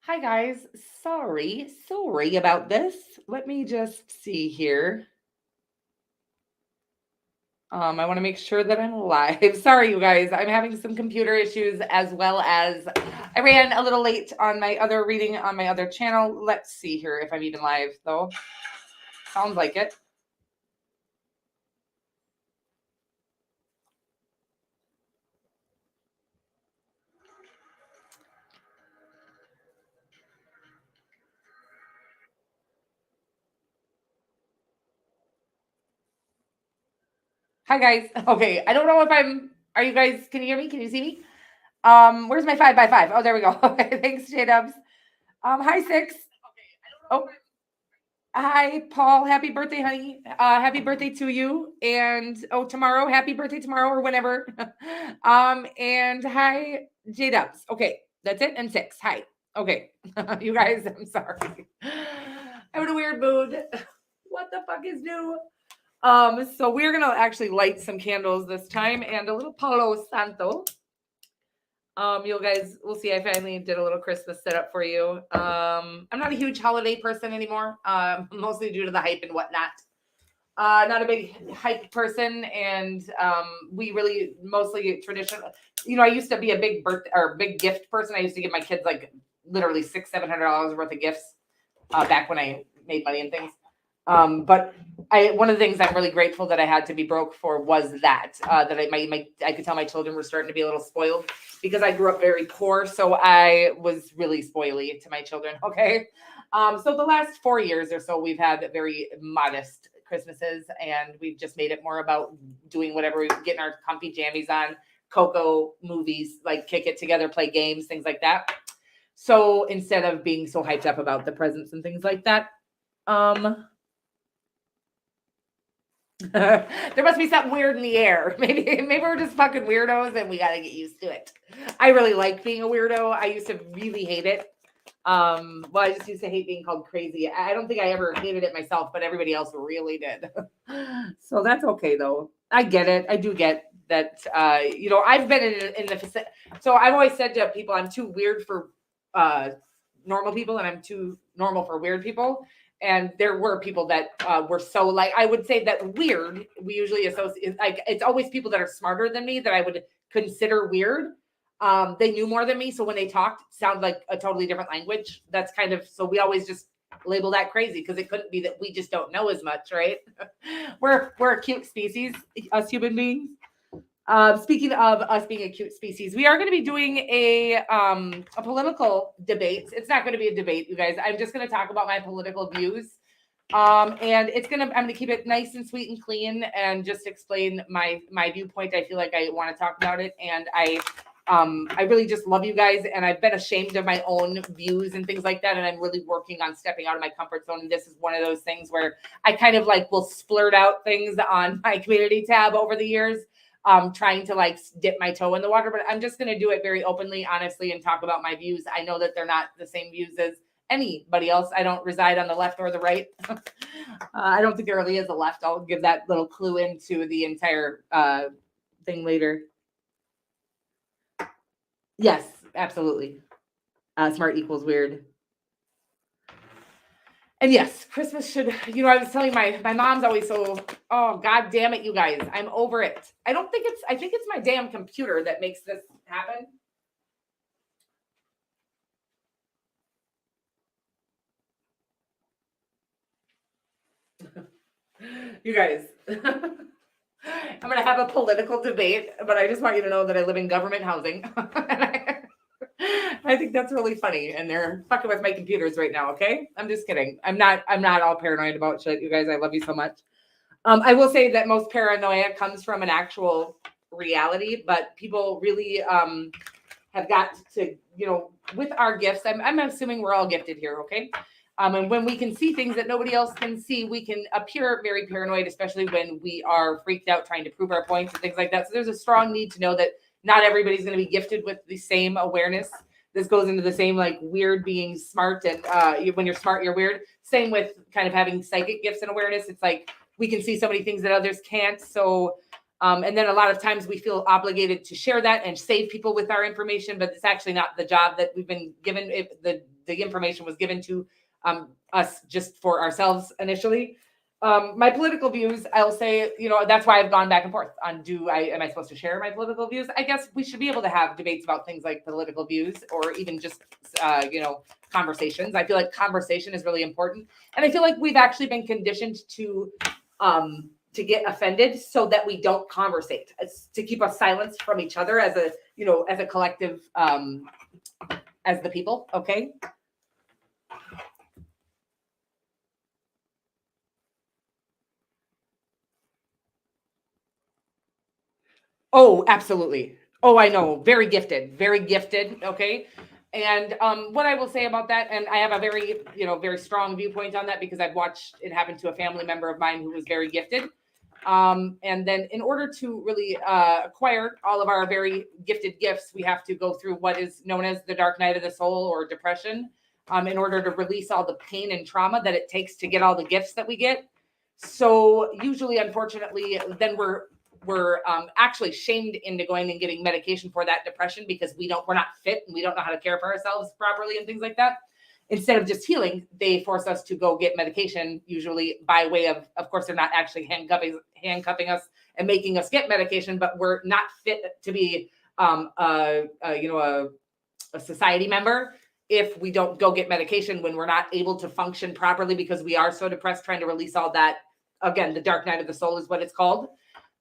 Hi guys. Sorry about this. Let me just see here. I want to make sure that I'm live. Sorry, you guys. I'm having some computer issues as well as I ran a little late on my other reading on my other channel. Let's see here if I'm even live though. Sounds like it. Hi guys. Okay, I don't know if are you guys, can you hear me? Can you see me? Where's my 5x5? Oh, there we go. Okay, thanks, J Dubs. Hi, Six. Oh, hi, Paul. Happy birthday, honey. Happy birthday to you. And tomorrow, happy birthday tomorrow or whenever. And hi, J Dubs. Okay, that's it. And Six. Hi. Okay. You guys, I'm sorry. I'm in a weird mood. What the fuck is new? So we're gonna actually light some candles this time and a little Palo Santo. You guys, we'll see. I finally did a little Christmas setup for you. I'm not a huge holiday person anymore, mostly due to the hype and whatnot. Not a big hype person, and we really mostly traditional. I used to be a big birth or big gift person. I used to give my kids like literally $600-700 worth of gifts back when I made money and things. But one of the things I'm really grateful that I had to be broke for was that I could tell my children were starting to be a little spoiled because I grew up very poor, so I was really spoily to my children. Okay, so the last 4 years or so we've had very modest Christmases, and we've just made it more about doing whatever we getting our comfy jammies on, Coco movies, like kick it together, play games, things like that. So instead of being so hyped up about the presents and things like that, um, there must be something weird in the air. Maybe we're just fucking weirdos and we gotta get used to it. I really like being a weirdo. I used to really hate it. Well, I just used to hate being called crazy. I don't think I ever hated it myself, but everybody else really did. So that's okay though. I get it. I do get that. I've been in the so I've always said to people, I'm too weird for uh, normal people, and I'm too normal for weird people. And there were people that were so like I would say that weird. We usually associate like it's always people that are smarter than me that I would consider weird. They knew more than me, so when they talked, it sounded like a totally different language. That's kind of so we always just label that crazy because it couldn't be that we just don't know as much, right? We're a cute species, us human beings. Speaking of us being a cute species, we are going to be doing a political debate. It's not going to be a debate, you guys. I'm just going to talk about my political views. And I'm gonna keep it nice and sweet and clean and just explain my viewpoint. I feel like I want to talk about it, and I really just love you guys, and I've been ashamed of my own views and things like that, and I'm really working on stepping out of my comfort zone. And this is one of those things where I kind of like will splurt out things on my community tab over the years, trying to like dip my toe in the water. But I'm just gonna do it very openly, honestly, and talk about my views. I know that they're not the same views as anybody else. I don't reside on the left or the right. I don't think there really is a left. I'll give that little clue into the entire thing later. Yes, absolutely. Smart equals weird. And yes, Christmas should, I was telling my mom's always so, oh, God damn it, you guys. I'm over it. I think it's my damn computer that makes this happen. You guys. I'm going to have a political debate, but I just want you to know that I live in government housing. I think that's really funny, and they're fucking with my computers right now. Okay, I'm just kidding. I'm not all paranoid about shit. You guys, I love you so much. I will say that most paranoia comes from an actual reality, but people really have got to, with our gifts. I'm assuming we're all gifted here. Okay. And when we can see things that nobody else can see, we can appear very paranoid, especially when we are freaked out trying to prove our points and things like that. So there's a strong need to know that not everybody's going to be gifted with the same awareness. This goes into the same like weird being smart, and when you're smart, you're weird. Same with kind of having psychic gifts and awareness. It's like we can see so many things that others can't. So and then a lot of times we feel obligated to share that and save people with our information, but it's actually not the job that we've been given. the information was given to us just for ourselves initially. My political views, I'll say, that's why I've gone back and forth on am I supposed to share my political views? I guess we should be able to have debates about things like political views or even just, conversations. I feel like conversation is really important. And I feel like we've actually been conditioned to get offended so that we don't conversate, to keep us silenced from each other as a collective, as the people. Okay. Oh, absolutely. Oh, I know. Very gifted. Very gifted. Okay. And what I will say about that, and I have a very, very strong viewpoint on that because I've watched it happen to a family member of mine who was very gifted. And then in order to really acquire all of our very gifted gifts, we have to go through what is known as the dark night of the soul or depression, in order to release all the pain and trauma that it takes to get all the gifts that we get. So usually, unfortunately, then we're actually shamed into going and getting medication for that depression because we're not fit and we don't know how to care for ourselves properly and things like that. Instead of just healing, they force us to go get medication, usually by way of course, they're not actually handcuffing us and making us get medication, but we're not fit to be a society member if we don't go get medication when we're not able to function properly because we are so depressed, trying to release all that. Again, the dark night of the soul is what it's called.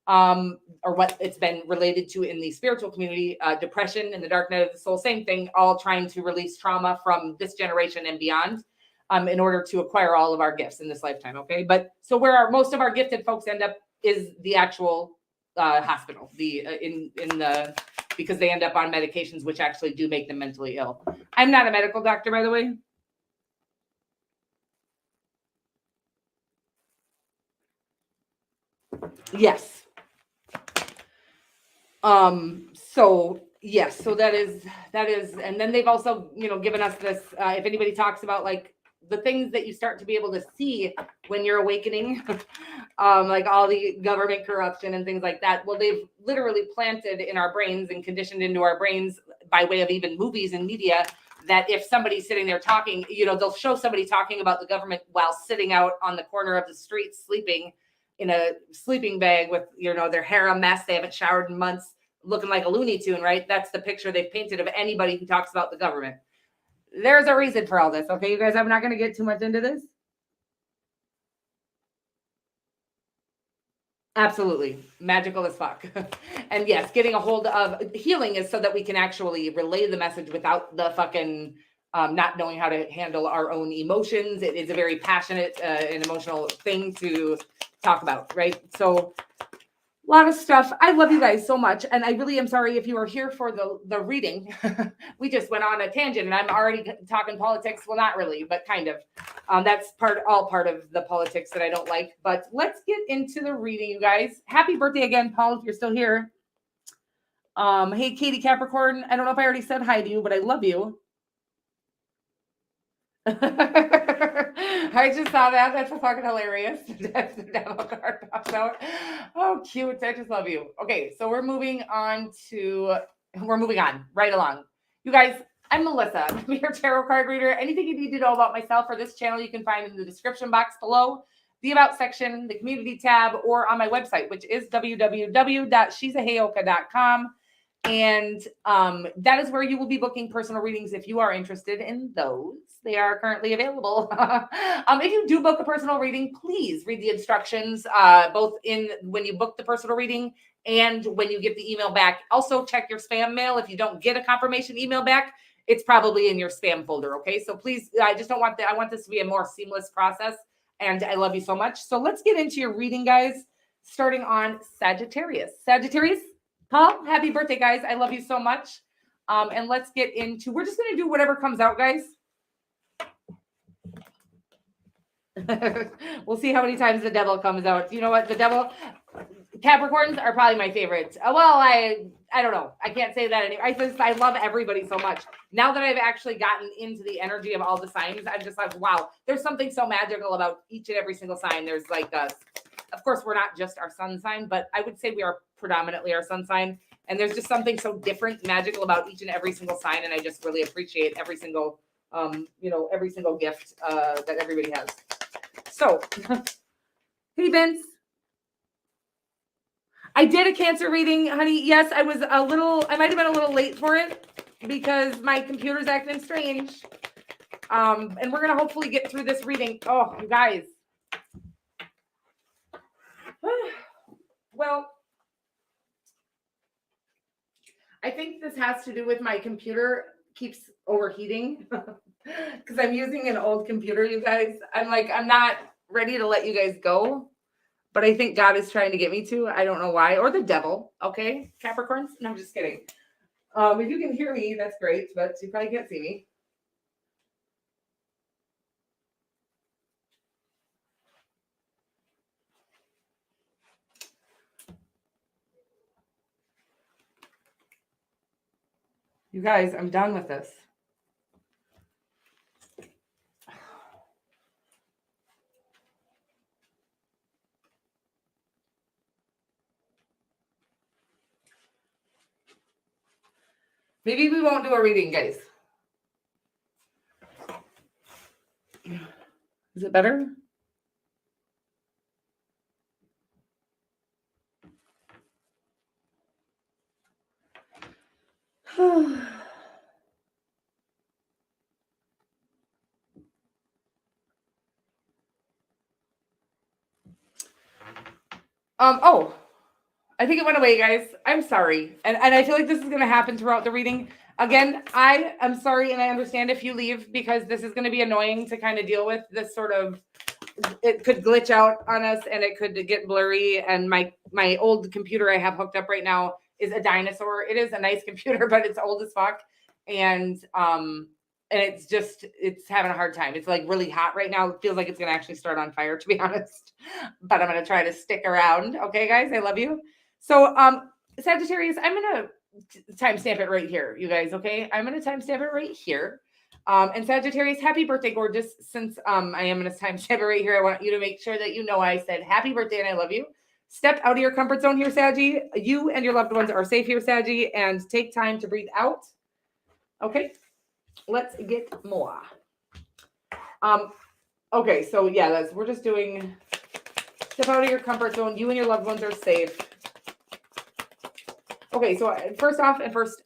Or what it's been related to in the spiritual community, depression and the dark night of the soul, same thing, all trying to release trauma from this generation and beyond, in order to acquire all of our gifts in this lifetime. Okay. But so where most of our gifted folks end up is the actual hospital, because they end up on medications, which actually do make them mentally ill. I'm not a medical doctor, by the way. Yes. So yes, so that is, and then they've also, given us this, if anybody talks about like the things that you start to be able to see when you're awakening, like all the government corruption and things like that. Well, they've literally planted in our brains and conditioned into our brains by way of even movies and media that if somebody's sitting there talking, they'll show somebody talking about the government while sitting out on the corner of the street, sleeping in a sleeping bag with, their hair a mess. They haven't showered in months, looking like a Looney Tune, right? That's the picture they've painted of anybody who talks about the government. There's a reason for all this. Okay, you guys, I'm not going to get too much into this. Absolutely. Magical as fuck. And yes, getting a hold of healing is so that we can actually relay the message without the fucking not knowing how to handle our own emotions. It is a very passionate and emotional thing to talk about, right? So a lot of stuff. I love you guys so much. And I really am sorry if you were here for the reading. We just went on a tangent and I'm already talking politics. Well, not really, but kind of. That's all part of the politics that I don't like. But let's get into the reading, you guys. Happy birthday again, Paul, if you're still here. Hey, Katie Capricorn. I don't know if I already said hi to you, but I love you. I just saw that. That's fucking hilarious. That's the devil card pops out. Oh, cute. I just love you. Okay, so we're moving on right along. You guys, I'm Melissa. I'm your tarot card reader. Anything you need to know about myself or this channel, you can find in the description box below, the About section, the community tab, or on my website, which is www.shesaheyoka.com. And that is where you will be booking personal readings if you are interested in those. They are currently available. If you do book a personal reading, please read the instructions, both when you book the personal reading and when you get the email back. Also, check your spam mail. If you don't get a confirmation email back, it's probably in your spam folder. Okay, so please, I want this to be a more seamless process. And I love you so much. So let's get into your reading, guys. Starting on Sagittarius. Sagittarius. Paul, happy birthday, guys. I love you so much. And let's get into, we're just going to do whatever comes out, guys. We'll see how many times the devil comes out. You know what? The devil, Capricorns are probably my favorites. Well, I don't know. I can't say that anymore. I love everybody so much. Now that I've actually gotten into the energy of all the signs, I'm just like, wow, there's something so magical about each and every single sign. There's like of course, we're not just our sun sign, but I would say we are predominantly our sun sign. And there's just something so different, magical about each and every single sign. And I just really appreciate every single every single gift that everybody has. So, hey, Vince. I did a Cancer reading, honey. Yes, I might have been a little late for it because my computer's acting strange. And we're going to hopefully get through this reading. Oh, you guys. Well, I think this has to do with my computer keeps overheating because I'm using an old computer, you guys. I'm not ready to let you guys go, but I think God is trying to get me to. I don't know why, or the devil. Okay, Capricorns? No, I'm just kidding. If you can hear me, that's great, but you probably can't see me. You guys, I'm done with this. Maybe we won't do a reading, guys. Is it better? I think it went away, guys. I'm sorry. And I feel like this is going to happen throughout the reading. Again, I am sorry, and I understand if you leave because this is going to be annoying to kind of deal with. This sort of, it could glitch out on us and it could get blurry. And my old computer I have hooked up right now is a dinosaur. It is a nice computer, but it's old as fuck. And it's having a hard time. It's like really hot right now. It feels like it's going to actually start on fire, to be honest. But I'm going to try to stick around. Okay, guys, I love you. So, Sagittarius, I'm going to timestamp it right here, you guys. Okay, I'm going to timestamp it right here. And Sagittarius, happy birthday, gorgeous. Since I am going to timestamp it right here, I want you to make sure that you know I said happy birthday and I love you. Step out of your comfort zone here, Saggy. You and your loved ones are safe here, Saggy, and take time to breathe out. Okay, let's get more. Okay, so yeah, we're just doing step out of your comfort zone. You and your loved ones are safe. Okay, so first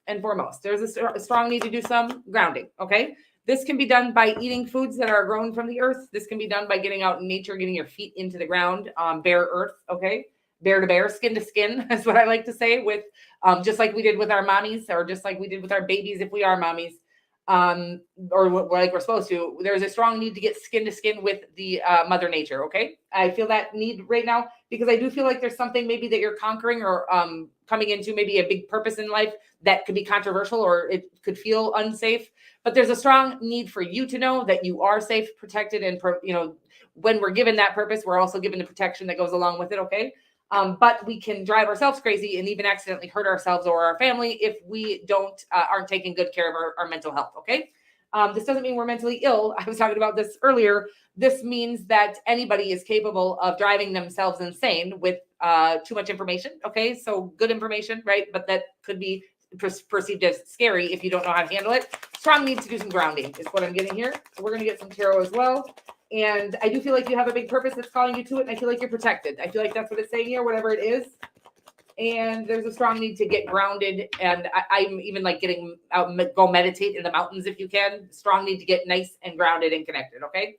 and foremost, there's a strong need to do some grounding, okay? This can be done by eating foods that are grown from the earth. This can be done by getting out in nature, getting your feet into the ground, bare earth, okay? Bear to bear, skin to skin, is what I like to say, with just like we did with our mommies, or just like we did with our babies if we are mommies, or like we're supposed to. There's a strong need to get skin to skin with the Mother Nature, okay? I feel that need right now because I do feel like there's something maybe that you're conquering or coming into, maybe a big purpose in life that could be controversial or it could feel unsafe. But there's a strong need for you to know that you are safe, protected, and when we're given that purpose, we're also given the protection that goes along with it, okay? But we can drive ourselves crazy and even accidentally hurt ourselves or our family if we aren't taking good care of our mental health, okay? This doesn't mean we're mentally ill. I was talking about this earlier. This means that anybody is capable of driving themselves insane with too much information, okay? So good information, right? But that could be perceived as scary if you don't know how to handle it. Strong need to do some grounding is what I'm getting here. So we're going to get some tarot as well. And I do feel like you have a big purpose that's calling you to it. And I feel like you're protected. I feel like that's what it's saying here, whatever it is. And there's a strong need to get grounded. And I'm even like getting out, go meditate in the mountains if you can. Strong need to get nice and grounded and connected. Okay.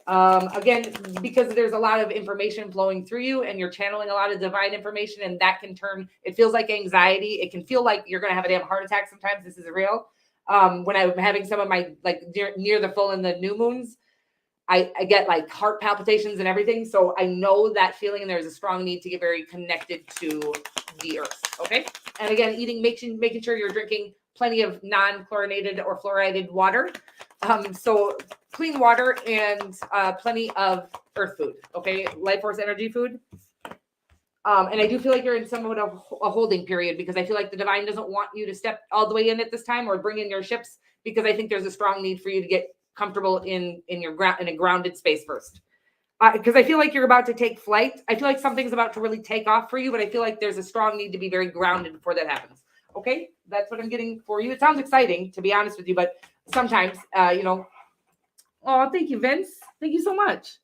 Again, because there's a lot of information flowing through you and you're channeling a lot of divine information, and that can turn, it feels like anxiety. It can feel like you're going to have a damn heart attack sometimes. This is real. When I'm having some of my, like near the full and the new moons, I get like heart palpitations and everything. So I know that feeling, and there's a strong need to get very connected to the earth. Okay. And again, making sure you're drinking plenty of non-chlorinated or fluoridated water. So clean water and plenty of earth food. Okay. Life force energy food. And I do feel like you're in somewhat of a holding period because I feel like the divine doesn't want you to step all the way in at this time or bring in your ships, because I think there's a strong need for you to get comfortable in a grounded space first. Because I feel like you're about to take flight. I feel like something's about to really take off for you, but I feel like there's a strong need to be very grounded before that happens. Okay, that's what I'm getting for you. It sounds exciting, to be honest with you, but sometimes, oh, thank you, Vince. Thank you so much.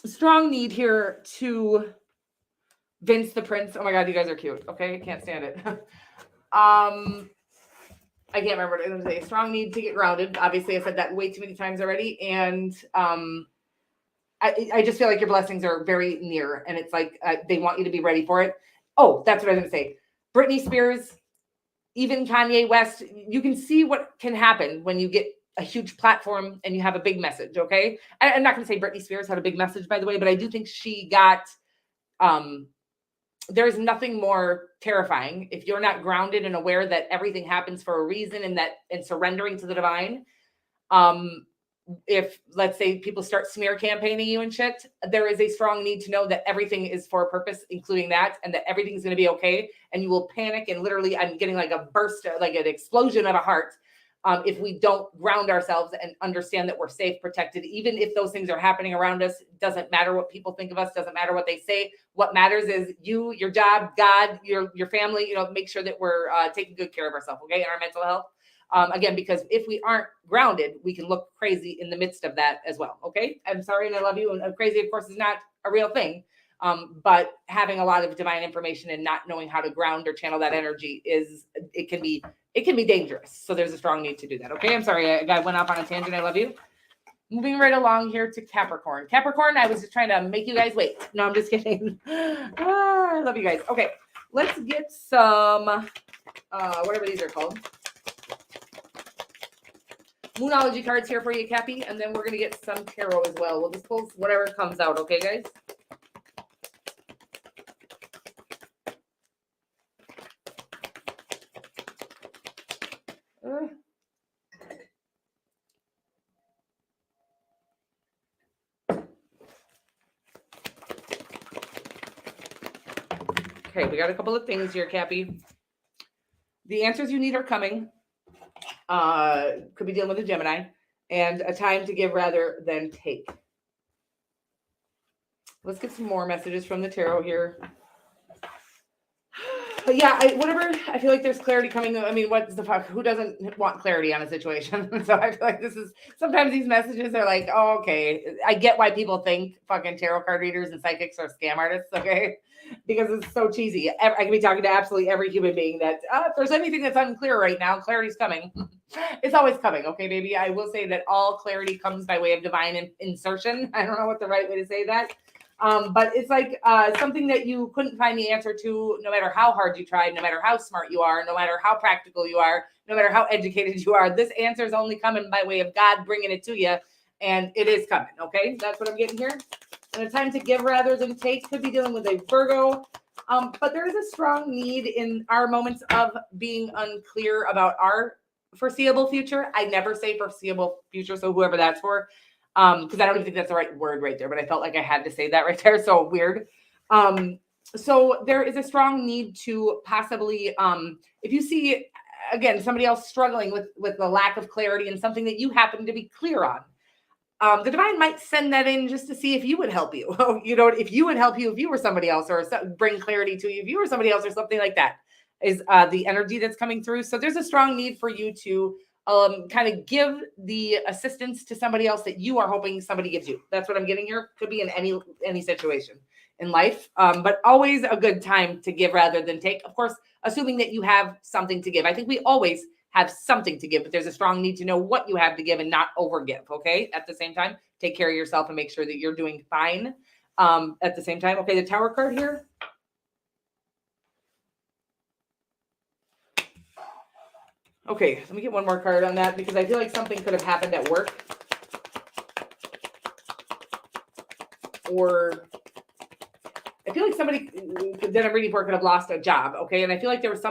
Strong need here to Vince the Prince. Oh my God, you guys are cute. Okay, can't stand it. I can't remember what I was going to say. Strong need to get grounded. Obviously, I said that way too many times already. And I just feel like your blessings are very near, and it's like they want you to be ready for it. Oh, that's what I was going to say. Britney Spears, even Kanye West, you can see what can happen when you get a huge platform and you have a big message, okay? I'm not going to say Britney Spears had a big message, by the way, but I do think she got there's nothing more terrifying if you're not grounded and aware that everything happens for a reason and surrendering to the divine. If, let's say, people start smear campaigning you and shit, there is a strong need to know that everything is for a purpose, including that, and that everything's going to be okay. And you will panic, and literally I'm getting like a burst, like an explosion of a heart, if we don't ground ourselves and understand that we're safe, protected, even if those things are happening around us. Doesn't matter what people think of us, doesn't matter what they say. What matters is you, your job, God, your family. Make sure that we're taking good care of ourselves, okay, and our mental health. Again, because if we aren't grounded, we can look crazy in the midst of that as well. Okay. I'm sorry and I love you. And crazy, of course, is not a real thing. But having a lot of divine information and not knowing how to ground or channel that energy it can be dangerous. So there's a strong need to do that. Okay. I'm sorry. I went off on a tangent. I love you. Moving right along here to Capricorn. Capricorn, I was just trying to make you guys wait. No, I'm just kidding. I love you guys. Okay. Let's get some, whatever these are called. Moonology cards here for you, Cappy, and then we're going to get some tarot as well. We'll just pull whatever comes out, okay, guys? Okay, we got a couple of things here, Cappy. The answers you need are coming. Could be dealing with a Gemini. And a time to give rather than take. Let's get some more messages from the tarot here. But yeah, I feel like there's clarity coming. I mean, what the fuck? Who doesn't want clarity on a situation? So I feel like sometimes these messages are like, oh, okay. I get why people think fucking tarot card readers and psychics are scam artists, okay? Because it's so cheesy. I can be talking to absolutely every human being that if there's anything that's unclear right now, clarity's coming. It's always coming, okay, baby? I will say that all clarity comes by way of divine insertion. I don't know what the right way to say that. But it's like something that you couldn't find the answer to, no matter how hard you tried, no matter how smart you are, no matter how practical you are, no matter how educated you are. This answer is only coming by way of God bringing it to you, and it is coming. Okay, that's what I'm getting here. And a time to give rather than take. Could be dealing with a Virgo. But there is a strong need in our moments of being unclear about our foreseeable future. I never say foreseeable future, so whoever that's for. Because I don't even think that's the right word right there, but I felt like I had to say that right there. So weird. So there is a strong need to possibly, if you see, again, somebody else struggling with the lack of clarity and something that you happen to be clear on, the divine might send that in just to see if you would help you. If you would help you, if you were somebody else, or bring clarity to you, if you were somebody else, or something like that is the energy that's coming through. So there's a strong need for you to kind of give the assistance to somebody else that you are hoping somebody gives you. That's what I'm getting here. Could be in any situation in life, but always a good time to give rather than take. Of course, assuming that you have something to give. I think we always have something to give, but there's a strong need to know what you have to give and not overgive. Okay. At the same time, take care of yourself and make sure that you're doing fine. At the same time. Okay. The Tower card here. Okay, let me get one more card on that because I feel like something could have happened at work. Or I feel like somebody that I'm reading for could have lost a job, okay? And I feel like there was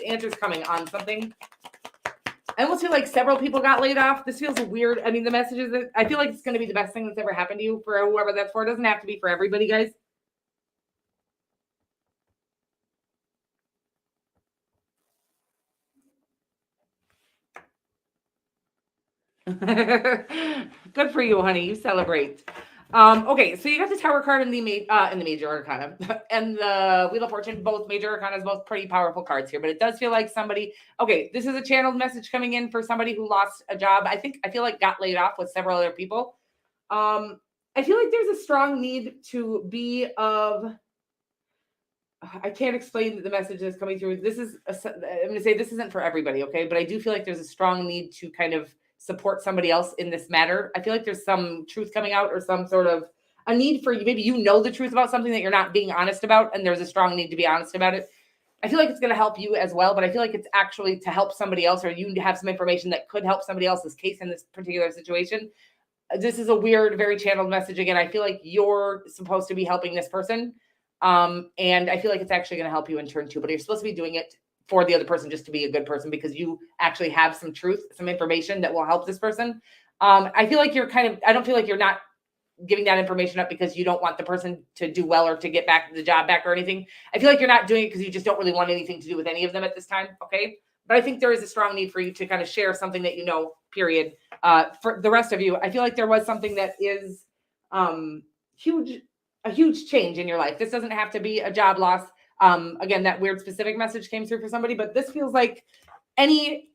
answers coming on something. I almost feel like several people got laid off. This feels weird. I mean, the messages, I feel like it's going to be the best thing that's ever happened to you for whoever that's for. It doesn't have to be for everybody, guys. Good for you, honey. You celebrate. Okay, so you got the Tower card in the Major Arcana and the Wheel of Fortune, both Major Arcanas, both pretty powerful cards here. But it does feel like somebody. Okay, this is a channeled message coming in for somebody who lost a job. I feel like got laid off with several other people. I feel like there's a strong need to be of. I can't explain the message that's coming through. I'm going to say this isn't for everybody, okay? But I do feel like there's a strong need to kind of support somebody else in this matter. I feel like there's some truth coming out or some sort of a need for you. Maybe you know the truth about something that you're not being honest about, and there's a strong need to be honest about it. I feel like it's going to help you as well, but I feel like it's actually to help somebody else, or you have some information that could help somebody else's case in this particular situation. This is a weird, very channeled message. Again, I feel like you're supposed to be helping this person. And I feel like it's actually going to help you in turn too, but you're supposed to be doing it for the other person just to be a good person because you actually have some truth, some information that will help this person. I feel like I don't feel like you're not giving that information up because you don't want the person to do well or to get back the job back or anything. I feel like you're not doing it because you just don't really want anything to do with any of them at this time. Okay. But I think there is a strong need for you to kind of share something that you know, period. For the rest of you, I feel like there was something that is a huge change in your life. This doesn't have to be a job loss. Again, that weird specific message came through for somebody, but this feels like any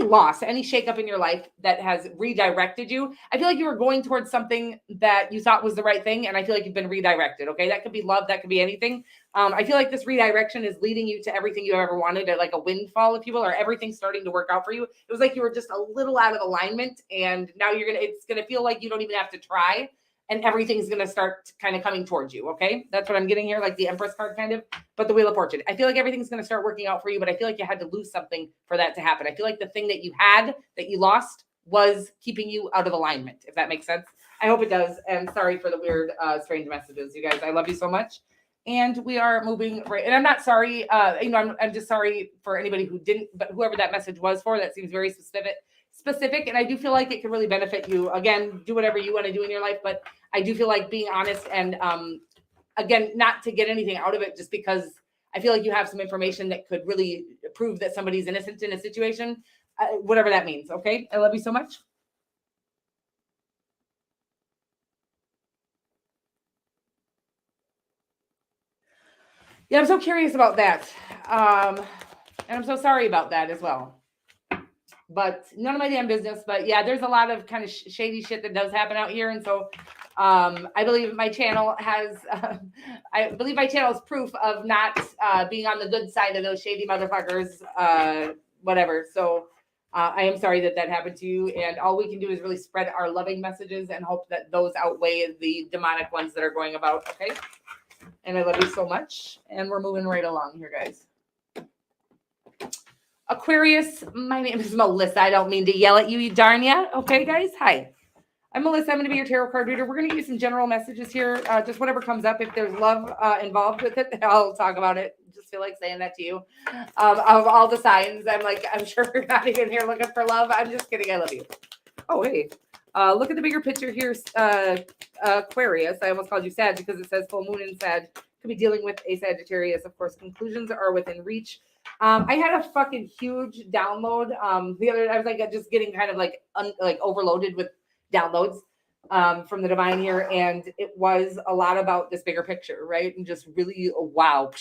loss, any shakeup in your life that has redirected you. I feel like you were going towards something that you thought was the right thing, and I feel like you've been redirected. Okay, that could be love, that could be anything. I feel like this redirection is leading you to everything you ever wanted, like a windfall, if you will, or everything's starting to work out for you. It was like you were just a little out of alignment, and now it's gonna feel like you don't even have to try. And everything's going to start kind of coming towards you. Okay. That's what I'm getting here. Like the Empress card kind of, but the Wheel of Fortune. I feel like everything's going to start working out for you, but I feel like you had to lose something for that to happen. I feel like the thing that you had that you lost was keeping you out of alignment, if that makes sense. I hope it does. And sorry for the weird, strange messages, you guys. I love you so much. And we are moving right. And I'm not sorry. I'm just sorry for anybody who didn't, but whoever that message was for, that seems very specific, and I do feel like it can really benefit you. Again, do whatever you want to do in your life, but I do feel like being honest and again, not to get anything out of it, just because I feel like you have some information that could really prove that somebody's innocent in a situation, whatever that means. Okay, I love you so much. Yeah, I'm so curious about that, and I'm so sorry about that as well. But none of my damn business. But yeah, there's a lot of kind of shady shit that does happen out here, and so I believe my channel has. I believe my channel is proof of not being on the good side of those shady motherfuckers. Whatever. So I am sorry that happened to you, and all we can do is really spread our loving messages and hope that those outweigh the demonic ones that are going about. Okay. And I love you so much, and we're moving right along here, guys. Aquarius, my name is Melissa. I don't mean to yell at you, you darn ya. Okay, guys? Hi. I'm Melissa. I'm going to be your tarot card reader. We're going to use some general messages here. Just whatever comes up. If there's love involved with it, I'll talk about it. Just feel like saying that to you. Of all the signs, I'm sure you're not even here looking for love. I'm just kidding. I love you. Oh, hey. Look at the bigger picture here, Aquarius. I almost called you Sag because it says full moon in Sag. Could be dealing with a Sagittarius. Of course, conclusions are within reach. I had a fucking huge download. The other, I was like just getting kind of like overloaded with downloads from the divine here, and it was a lot about this bigger picture, right? And just really wow,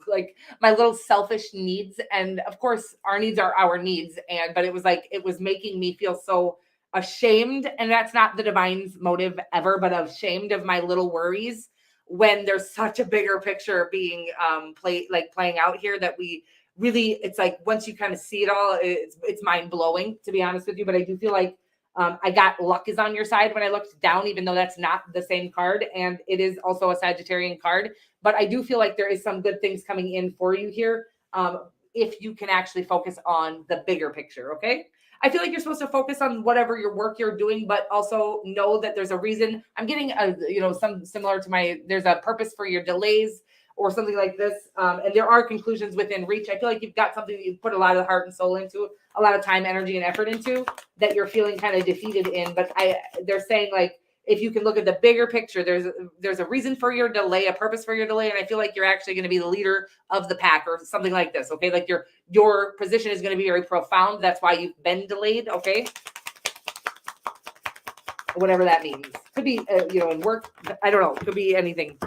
like my little selfish needs, and of course our needs are our needs, but it was like it was making me feel so ashamed, and that's not the divine's motive ever, but ashamed of my little worries when there's such a bigger picture being playing out here that we really, it's like once you kind of see it all, it's mind blowing, to be honest with you. But I do feel like I got luck is on your side when I looked down, even though that's not the same card, and it is also a Sagittarian card. But I do feel like there is some good things coming in for you here if you can actually focus on the bigger picture. Okay. I feel like you're supposed to focus on whatever your work you're doing, but also know that there's a reason. I'm getting some similar to there's a purpose for your delays or something like this. And there are conclusions within reach. I feel like you've got something that you've put a lot of heart and soul into, a lot of time, energy, and effort into that you're feeling kind of defeated in. But they're saying like, if you can look at the bigger picture, there's a reason for your delay, a purpose for your delay. And I feel like you're actually going to be the leader of the pack or something like this. Okay. Like your position is going to be very profound. That's why you've been delayed. Okay. Whatever that means. Could be, in work. I don't know. Could be anything.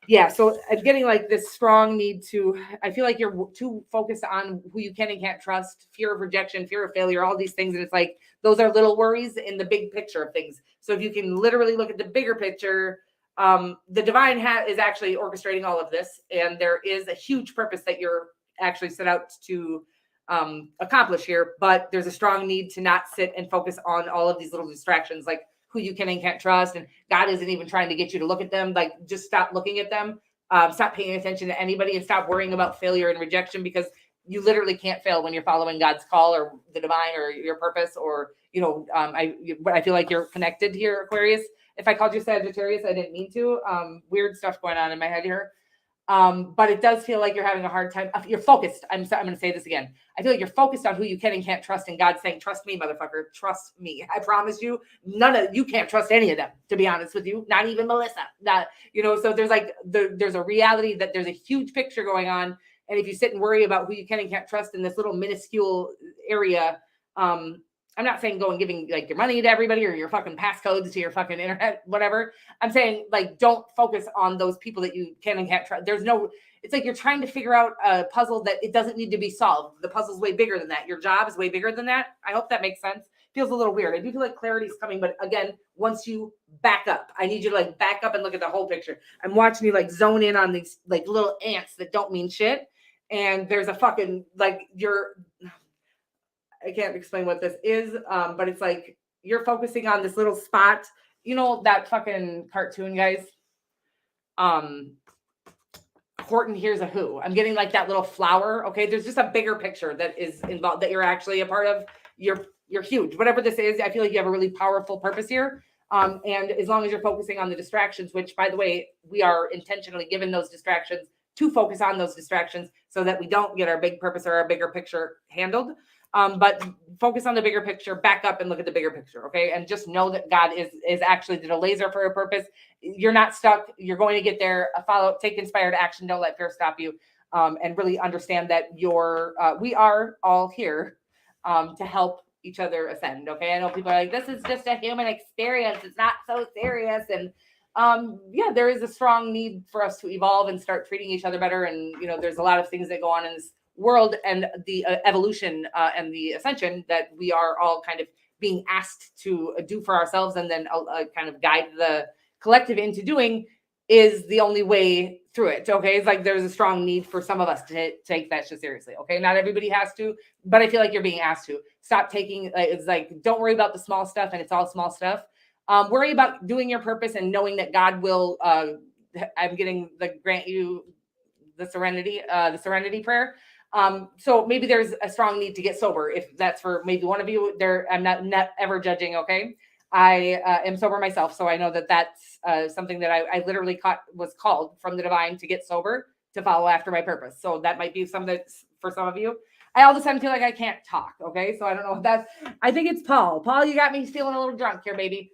Yeah. So I'm getting like this strong need to, I feel like you're too focused on who you can and can't trust, fear of rejection, fear of failure, all these things. And it's like, those are little worries in the big picture of things. So if you can literally look at the bigger picture, the divine is actually orchestrating all of this. And there is a huge purpose that you're actually set out to accomplish here. But there's a strong need to not sit and focus on all of these little distractions, like who you can and can't trust. And God isn't even trying to get you to look at them. Like, just stop looking at them. Stop paying attention to anybody and stop worrying about failure and rejection, because you literally can't fail when you're following God's call or the divine or your purpose, or, I feel like you're connected here, Aquarius. If I called you Sagittarius, I didn't mean to. Weird stuff going on in my head here. But it does feel like you're having a hard time. You're focused. I'm going to say this again. I feel like you're focused on who you can and can't trust, and God's saying, trust me, motherfucker. Trust me. I promise you, you can't trust any of them, to be honest with you. Not even Melissa. So there's there's a reality that there's a huge picture going on. And if you sit and worry about who you can and can't trust in this little minuscule area, I'm not saying go and giving like your money to everybody or your fucking passcodes to your fucking internet, whatever. I'm saying, like, don't focus on those people that you can and can't trust. It's like you're trying to figure out a puzzle that it doesn't need to be solved. The puzzle's way bigger than that. Your job is way bigger than that. I hope that makes sense. Feels a little weird. I do feel like clarity is coming, but again, once you back up, I need you to like back up and look at the whole picture. I'm watching you like zone in on these like little ants that don't mean shit. And there's a fucking I can't explain what this is, but it's like you're focusing on this little spot. You know that fucking cartoon, guys? Horton Hears a Who. I'm getting like that little flower. Okay, there's just a bigger picture that is involved that you're actually a part of. You're huge. Whatever this is, I feel like you have a really powerful purpose here. And as long as you're focusing on the distractions, which, by the way, we are intentionally given those distractions to focus on those distractions so that we don't get our big purpose or our bigger picture handled. But focus on the bigger picture, back up and look at the bigger picture, okay? And just know that God is actually did a laser for a purpose. You're not stuck. You're going to get there. Take inspired action. Don't let fear stop you. And really understand that we are all here to help each other ascend, okay? I know people are like, this is just a human experience. It's not so serious. And there is a strong need for us to evolve and start treating each other better. And, there's a lot of things that go on in this world and the evolution and the ascension that we are all kind of being asked to do for ourselves, and then kind of guide the collective into doing, is the only way through it. Okay. It's like there's a strong need for some of us to take that shit seriously. Okay. Not everybody has to, but I feel like you're being asked to. Stop taking, it's like, don't worry about the small stuff, and it's all small stuff. Worry about doing your purpose and knowing that God will, grant you the serenity prayer. So maybe there's a strong need to get sober. If that's for maybe one of you there, I'm not ever judging. Okay. I am sober myself. So I know that that's something that I literally was called from the divine to get sober, to follow after my purpose. So that might be something that's for some of you. I all of a sudden feel like I can't talk. Okay. So I don't know if I think it's Paul. Paul, you got me feeling a little drunk here, baby.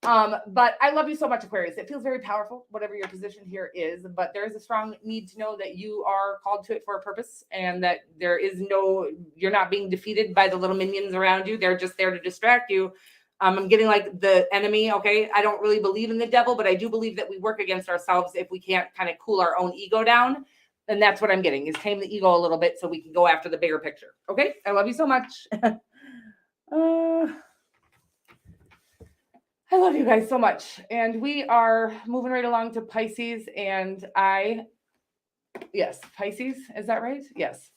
But I love you so much, Aquarius. It feels very powerful, whatever your position here is, but there is a strong need to know that you are called to it for a purpose, and that you're not being defeated by the little minions around you. They're just there to distract you. I'm getting like the enemy. Okay. I don't really believe in the devil, but I do believe that we work against ourselves if we can't kind of cool our own ego down. And that's what I'm getting, is tame the ego a little bit so we can go after the bigger picture. Okay. I love you so much. I love you guys so much. And we are moving right along to Pisces. And yes, Pisces. Is that right? Yes.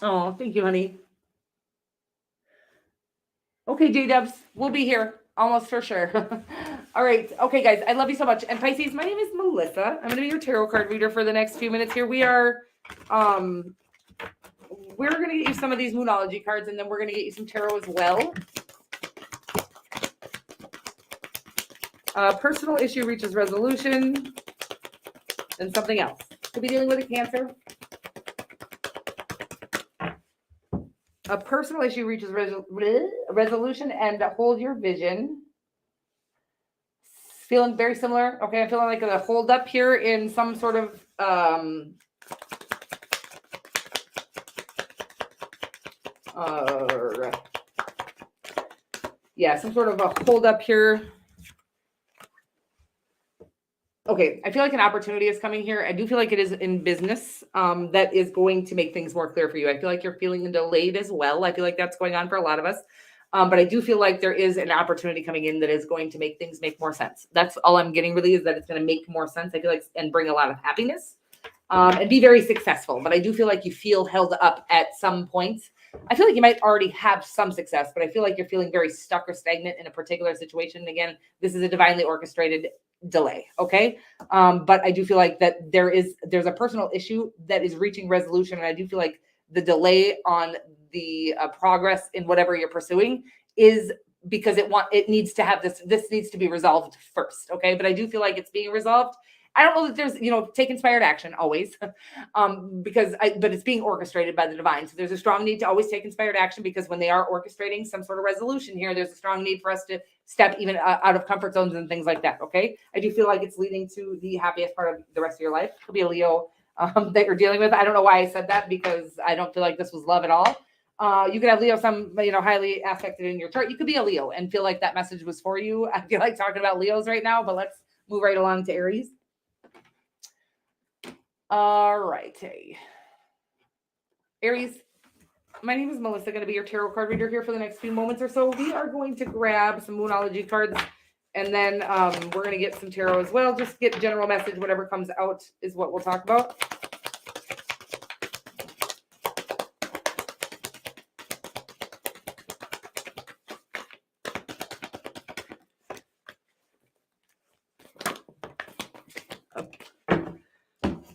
Oh, thank you, honey. Okay, J-Dubs, we'll be here almost for sure. All right. Okay, guys, I love you so much. And Pisces, my name is Melissa. I'm going to be your tarot card reader for the next few minutes here. We're going to get you some of these Moonology cards, and then we're going to get you some tarot as well. Personal issue reaches resolution, and something else. Could be dealing with a Cancer. A personal issue reaches resolution, and hold your vision. Feeling very similar. Okay, I'm feeling like a hold up here in some sort of yeah, some sort of a hold up here. Okay, I feel like an opportunity is coming here. I do feel like it is in business that is going to make things more clear for you. I feel like you're feeling delayed as well. I feel like that's going on for a lot of us. But I do feel like there is an opportunity coming in that is going to make things make more sense. That's all I'm getting really, is that it's going to make more sense. I feel like, and bring a lot of happiness and be very successful. But I do feel like you feel held up at some points. I feel like you might already have some success, but I feel like you're feeling very stuck or stagnant in a particular situation. And again, this is a divinely orchestrated delay. Okay. But I do feel like that there's a personal issue that is reaching resolution. And I do feel like the delay on the progress in whatever you're pursuing is because it needs to have this needs to be resolved first. Okay. But I do feel like it's being resolved. I don't know that there's, take inspired action always, but it's being orchestrated by the divine. So there's a strong need to always take inspired action, because when they are orchestrating some sort of resolution here, there's a strong need for us to step even out of comfort zones and things like that. Okay. I do feel like it's leading to the happiest part of the rest of your life. Could be a Leo that you're dealing with. I don't know why I said that, because I don't feel like this was love at all. You could have Leo, highly aspected in your chart. You could be a Leo and feel like that message was for you. I feel like talking about Leos right now, but let's move right along to Aries. All right. Hey. Aries, my name is Melissa, going to be your tarot card reader here for the next few moments or so. We are going to grab some Moonology cards, and then we're going to get some tarot as well. Just get general message. Whatever comes out is what we'll talk about.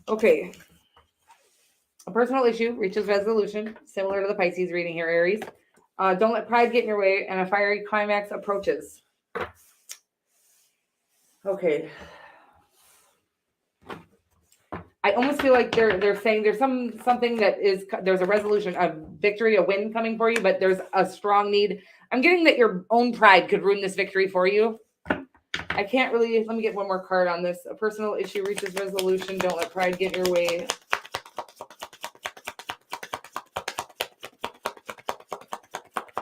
Okay. A personal issue reaches resolution, similar to the Pisces reading here, Aries. Don't let pride get in your way, and a fiery climax approaches. Okay. I almost feel like they're saying there's something that there's a resolution, a victory, a win coming for you, but there's a strong need. I'm getting that your own pride could ruin this victory for you. I can't really, let me get one more card on this. A personal issue reaches resolution. Don't let pride get in your way.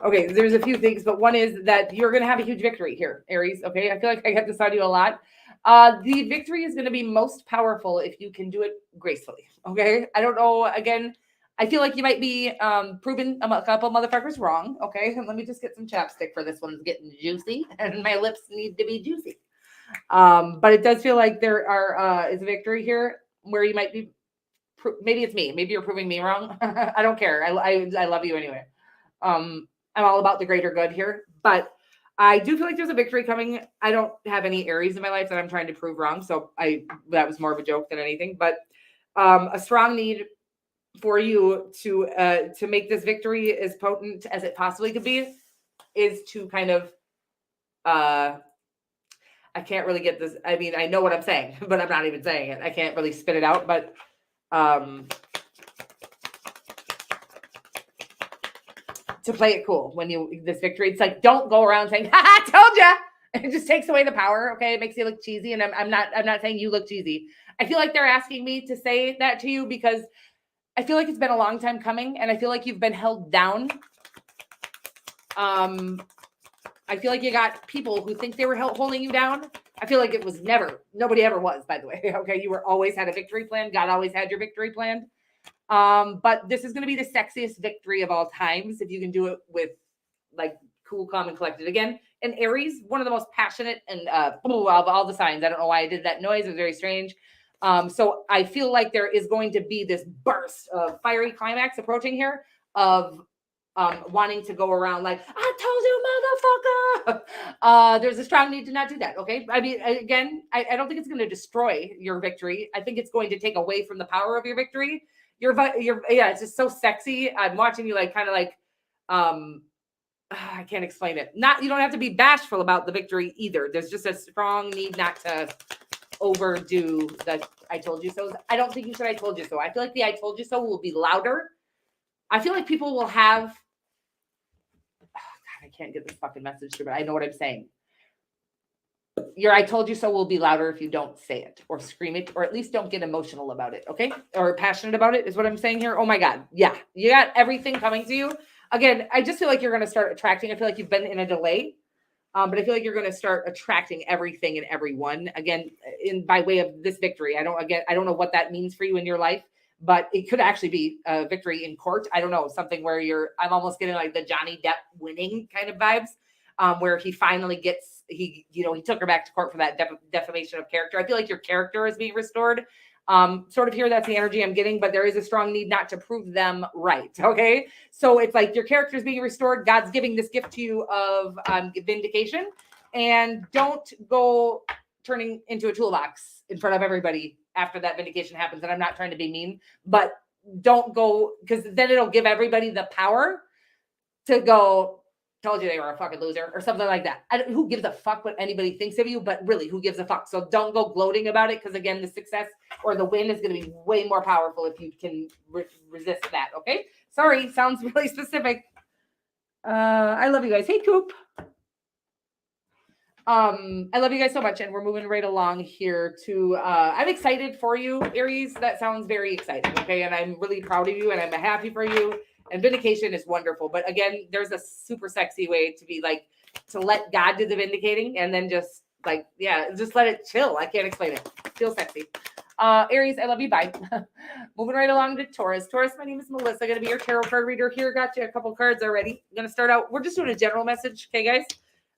Okay, there's a few things, but one is that you're going to have a huge victory here, Aries. Okay, I feel like I get this out of you a lot. The victory is going to be most powerful if you can do it gracefully. Okay, I don't know. Again, I feel like you might be proving a couple motherfuckers wrong. Okay, let me just get some chapstick for this one's getting juicy, and my lips need to be juicy. But it does feel like there is a victory here where you might be. Maybe it's me. Maybe you're proving me wrong. I don't care. I love you anyway. I'm all about the greater good here, but I do feel like there's a victory coming. I don't have any Aries in my life that I'm trying to prove wrong. So that was more of a joke than anything, but a strong need for you to make this victory as potent as it possibly could be is to kind of, I can't really get this. I mean, I know what I'm saying, but I'm not even saying it. I can't really spit it out, but, to play it cool when this victory, it's like, don't go around saying, ha ha, told ya. It just takes away the power. Okay. It makes you look cheesy. And I'm not saying you look cheesy. I feel like they're asking me to say that to you because I feel like it's been a long time coming and I feel like you've been held down. I feel like you got people who think they were holding you down. I feel like it was nobody ever was, by the way. Okay. You always had a victory plan. God always had your victory planned. But this is going to be the sexiest victory of all times if you can do it with like cool, calm, and collected. Again, and Aries, one of the most passionate and of all the signs. I don't know why I did that noise. It was very strange. So I feel like there is going to be this burst of fiery climax approaching here of wanting to go around like, I told you, motherfucker. There's a strong need to not do that. Okay. I mean, again, I don't think it's going to destroy your victory. I think it's going to take away from the power of your victory. Yeah, it's just so sexy. I'm watching you like kind of like, I can't explain it. You don't have to be bashful about the victory either. There's just a strong need not to overdo the I told you so. I don't think you said I told you so. I feel like the I told you so will be louder. I feel like people will have, God, I can't get this fucking message through, but I know what I'm saying. Your I told you so will be louder if you don't say it or scream it, or at least don't get emotional about it. Okay. Or passionate about it is what I'm saying here. Oh my God. Yeah. You got everything coming to you. Again, I just feel like you're going to start attracting. I feel like you've been in a delay. But I feel like you're going to start attracting everything and everyone again by way of this victory. I don't know what that means for you in your life, but it could actually be a victory in court. I don't know, something where I'm almost getting like the Johnny Depp winning kind of vibes, where he finally gets, he took her back to court for that defamation of character. I feel like your character is being restored. Sort of here, that's the energy I'm getting, but there is a strong need not to prove them right. Okay. So it's like your character is being restored. God's giving this gift to you of vindication, and don't go turning into a toolbox in front of everybody after that vindication happens. And I'm not trying to be mean, but don't go, because then it'll give everybody the power to go, told you they were a fucking loser or something like that. Who gives a fuck what anybody thinks of you, but really, who gives a fuck? So don't go gloating about it, because again, the success or the win is going to be way more powerful if you can resist that. Okay. Sorry. Sounds really specific. I love you guys. Hey, Coop. I love you guys so much, and we're moving right along here to I'm excited for you, Aries. That sounds very exciting. Okay. And I'm really proud of you, and I'm happy for you. And vindication is wonderful. But again, there's a super sexy way to be like, to let God do the vindicating, and then just like, yeah, just let it chill. I can't explain it. Feel sexy. Aries, I love you. Bye. Moving right along to Taurus. Taurus, my name is Melissa. I'm going to be your tarot card reader here. Got you a couple cards already. I'm going to start out. We're just doing a general message. Okay, guys.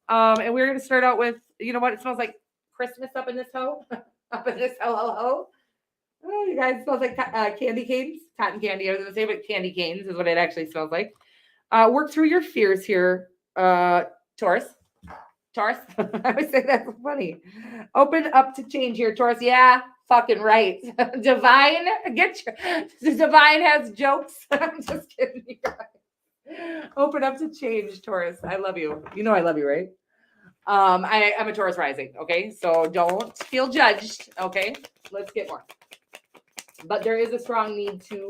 And we're going to start out with, you know what? It smells like Christmas up in this hoe. Up in this ho. Oh, you guys, it smells like candy canes, cotton candy. I was going to say, but candy canes is what it actually smells like. Work through your fears here, Taurus. Taurus. I would say that's funny. Open up to change here, Taurus. Yeah, fucking right. Divine, Divine has jokes. I'm just kidding you guys. Open up to change, Taurus. I love you. You know I love you, right? I'm a Taurus rising. Okay, so don't feel judged. Okay, let's get more. But there is a strong need to,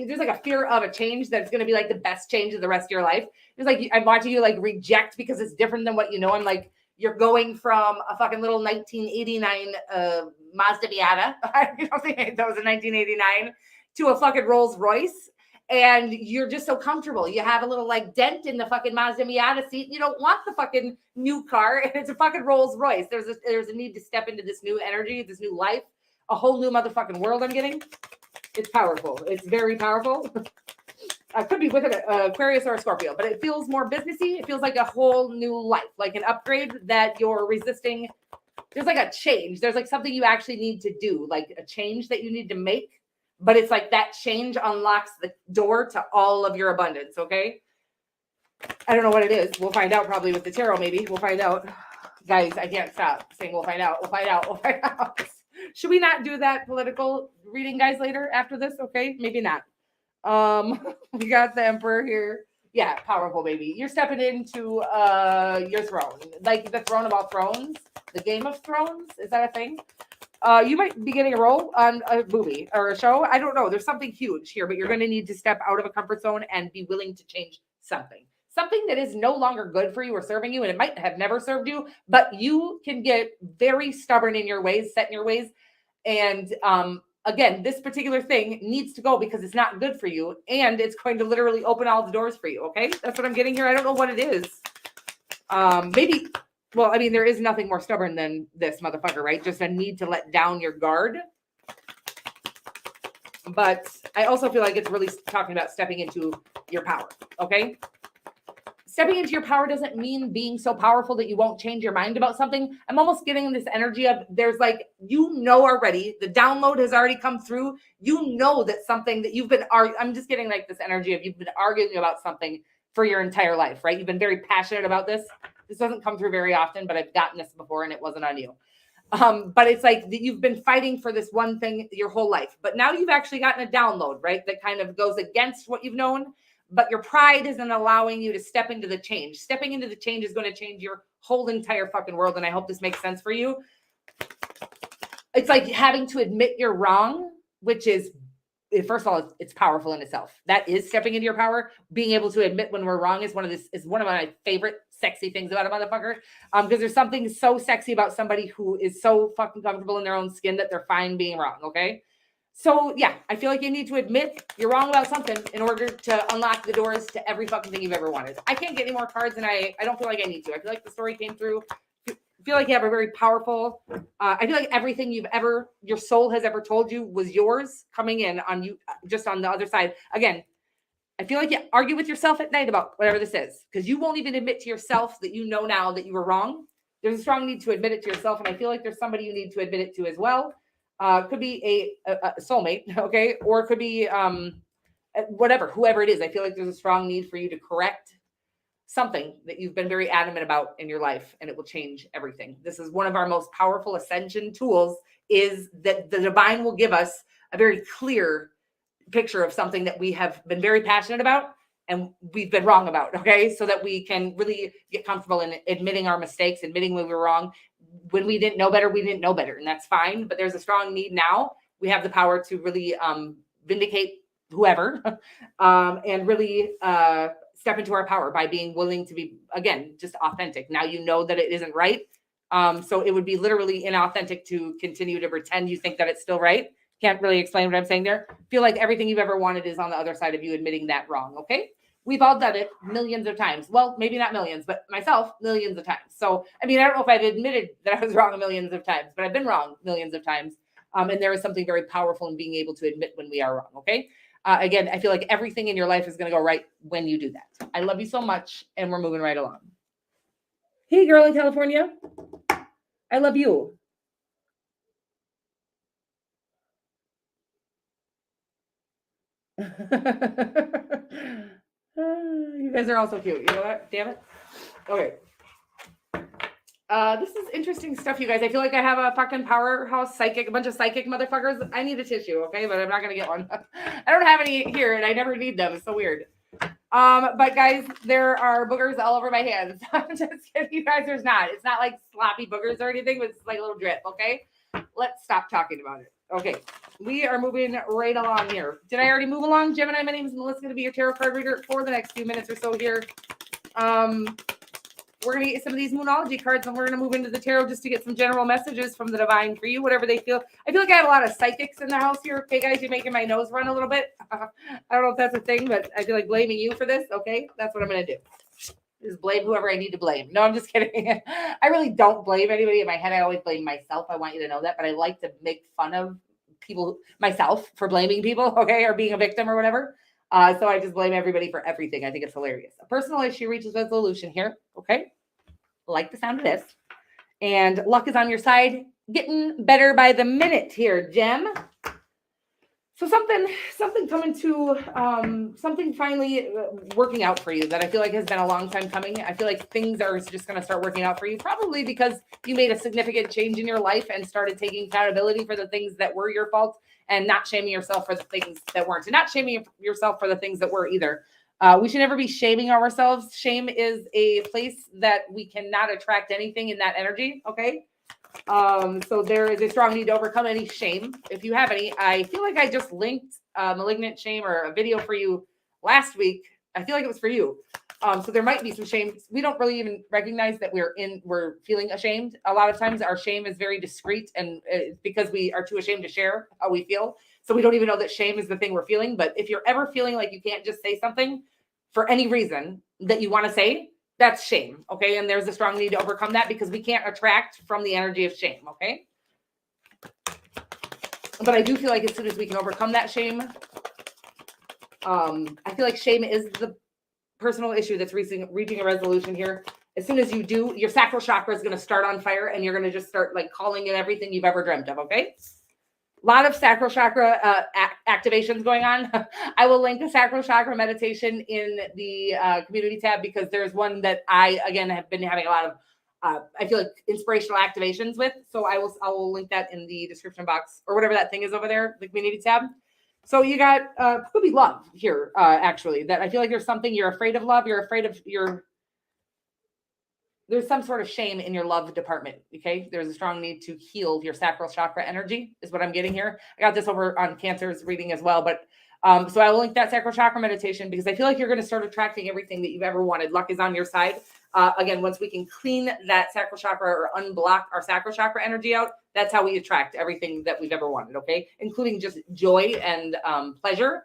there's like a fear of a change that's going to be like the best change of the rest of your life. It's like, I'm watching you like reject because it's different than what you know. I'm like, you're going from a fucking little 1989 Mazda Miata. You know, that was a 1989 to a fucking Rolls Royce. And you're just so comfortable. You have a little like dent in the fucking Mazda Miata seat. You don't want the fucking new car. And it's a fucking Rolls Royce. There's a need to step into this new energy, this new life. A whole new motherfucking world I'm getting. It's powerful. It's very powerful. I could be with an Aquarius or a Scorpio, but it feels more businessy. It feels like a whole new life, like an upgrade that you're resisting. There's like a change. There's like something you actually need to do, like a change that you need to make. But it's like that change unlocks the door to all of your abundance, okay? I don't know what it is. We'll find out probably with the tarot, maybe. We'll find out. Guys, I can't stop saying we'll find out. We'll find out. We'll find out. Should we not do that political reading, guys, later after this? Okay, maybe not. We got the Emperor here. Yeah, powerful, baby. You're stepping into your throne, like the throne of all thrones, the Game of Thrones. Is that a thing? You might be getting a role on a movie or a show. I don't know. There's something huge here, but you're going to need to step out of a comfort zone and be willing to change something that is no longer good for you or serving you. And it might have never served you, but you can get very stubborn in your ways, set in your ways. And again, this particular thing needs to go because it's not good for you. And it's going to literally open all the doors for you. Okay. That's what I'm getting here. I don't know what it is. Maybe, well, I mean, there is nothing more stubborn than this motherfucker, right? Just a need to let down your guard. But I also feel like it's really talking about stepping into your power. Okay. Stepping into your power doesn't mean being so powerful that you won't change your mind about something. I'm almost getting this energy of there's like, you know, already the download has already come through. You know that something that you've been I'm just getting like this energy of you've been arguing about something for your entire life, right? You've been very passionate about this. This doesn't come through very often, but I've gotten this before and it wasn't on you. But it's like you've been fighting for this one thing your whole life, but now you've actually gotten a download, right? That kind of goes against what you've known. But your pride isn't allowing you to step into the change. Stepping into the change is going to change your whole entire fucking world. And I hope this makes sense for you. It's like having to admit you're wrong, which is, first of all, it's powerful in itself. That is stepping into your power. Being able to admit when we're wrong is one of my favorite sexy things about a motherfucker. Because there's something so sexy about somebody who is so fucking comfortable in their own skin that they're fine being wrong. Okay. So yeah, I feel like you need to admit you're wrong about something in order to unlock the doors to every fucking thing you've ever wanted. I can't get any more cards, and I don't feel like I need to. I feel like the story came through. I feel like you have a very powerful. I feel like everything your soul has ever told you was yours coming in on you, just on the other side. Again, I feel like you argue with yourself at night about whatever this is because you won't even admit to yourself that you know now that you were wrong. There's a strong need to admit it to yourself, and I feel like there's somebody you need to admit it to as well. Could be a soulmate, okay, or it could be whoever it is. I feel like there's a strong need for you to correct something that you've been very adamant about in your life, and it will change everything. This is one of our most powerful ascension tools, is that the divine will give us a very clear picture of something that we have been very passionate about and we've been wrong about, okay? So that we can really get comfortable in admitting our mistakes, admitting when we were wrong. When we didn't know better, we didn't know better, and that's fine. But there's a strong need now. We have the power to really vindicate whoever and really step into our power by being willing to be, again, just authentic. Now you know that it isn't right. So it would be literally inauthentic to continue to pretend you think that it's still right. Can't really explain what I'm saying there. Feel like everything you've ever wanted is on the other side of you admitting that wrong, okay? We've all done it millions of times. Well, maybe not millions, but myself, millions of times. So, I mean, I don't know if I've admitted that I was wrong millions of times, but I've been wrong millions of times. And there is something very powerful in being able to admit when we are wrong, okay? Again, I feel like everything in your life is going to go right when you do that. I love you so much, and we're moving right along. Hey, girl in California. I love you. You guys are all so cute. You know what? Damn it. Okay. This is interesting stuff, you guys. I feel like I have a fucking powerhouse psychic, a bunch of psychic motherfuckers. I need a tissue, okay? But I'm not gonna get one. I don't have any here, and I never need them. It's so weird. But guys, there are boogers all over my hands. I'm just kidding, you guys. There's not. It's not like sloppy boogers or anything, but it's like a little drip, okay? Let's stop talking about it. Okay, we are moving right along here. Did I already move along? Gemini, my name is Melissa, going to be your tarot card reader for the next few minutes or so here. We're going to get some of these Moonology cards, and we're going to move into the tarot just to get some general messages from the divine for you, whatever they feel. I feel like I have a lot of psychics in the house here. Okay, guys, you're making my nose run a little bit. I don't know if that's a thing, but I feel like blaming you for this. Okay, that's what I'm going to do. Just blame whoever I need to blame. No, I'm just kidding. I really don't blame anybody. In my head, I always blame myself. I want you to know that. But I like to make fun of people, myself, for blaming people, okay, or being a victim or whatever. So I just blame everybody for everything. I think it's hilarious. A personal issue reaches resolution here, okay? Like the sound of this. And luck is on your side. Getting better by the minute here, Gem. So something coming to something finally working out for you that I feel like has been a long time coming. I feel like things are just going to start working out for you, probably because you made a significant change in your life and started taking accountability for the things that were your fault and not shaming yourself for the things that weren't, and not shaming yourself for the things that were either. We should never be shaming ourselves. Shame is a place that we cannot attract anything in that energy. Okay. So there is a strong need to overcome any shame. If you have any, I feel like I just linked malignant shame or a video for you last week. I feel like it was for you. So there might be some shame. We don't really even recognize that we're feeling ashamed. A lot of times our shame is very discreet, and it's because we are too ashamed to share how we feel. So we don't even know that shame is the thing we're feeling. But if you're ever feeling like you can't just say something for any reason that you want to say, that's shame, okay? And there's a strong need to overcome that because we can't attract from the energy of shame, okay? But I do feel like as soon as we can overcome that shame, I feel like shame is the personal issue that's reaching a resolution here. As soon as you do, your sacral chakra is going to start on fire, and you're going to just start like calling in everything you've ever dreamt of, okay? A lot of sacral chakra activations going on. I will link the sacral chakra meditation in the community tab because there's one that I, again, have been having a lot of, I feel like inspirational activations with. So I will link that in the description box or whatever that thing is over there, the community tab. So you got, could be love here, actually, that I feel like there's something you're afraid of love. You're afraid of there's some sort of shame in your love department, okay? There's a strong need to heal your sacral chakra energy is what I'm getting here. I got this over on Cancer's reading as well, but so I will link that sacral chakra meditation because I feel like you're going to start attracting everything that you've ever wanted. Luck is on your side. Again, once we can clean that sacral chakra or unblock our sacral chakra energy out, that's how we attract everything that we've ever wanted, okay? Including just joy and pleasure.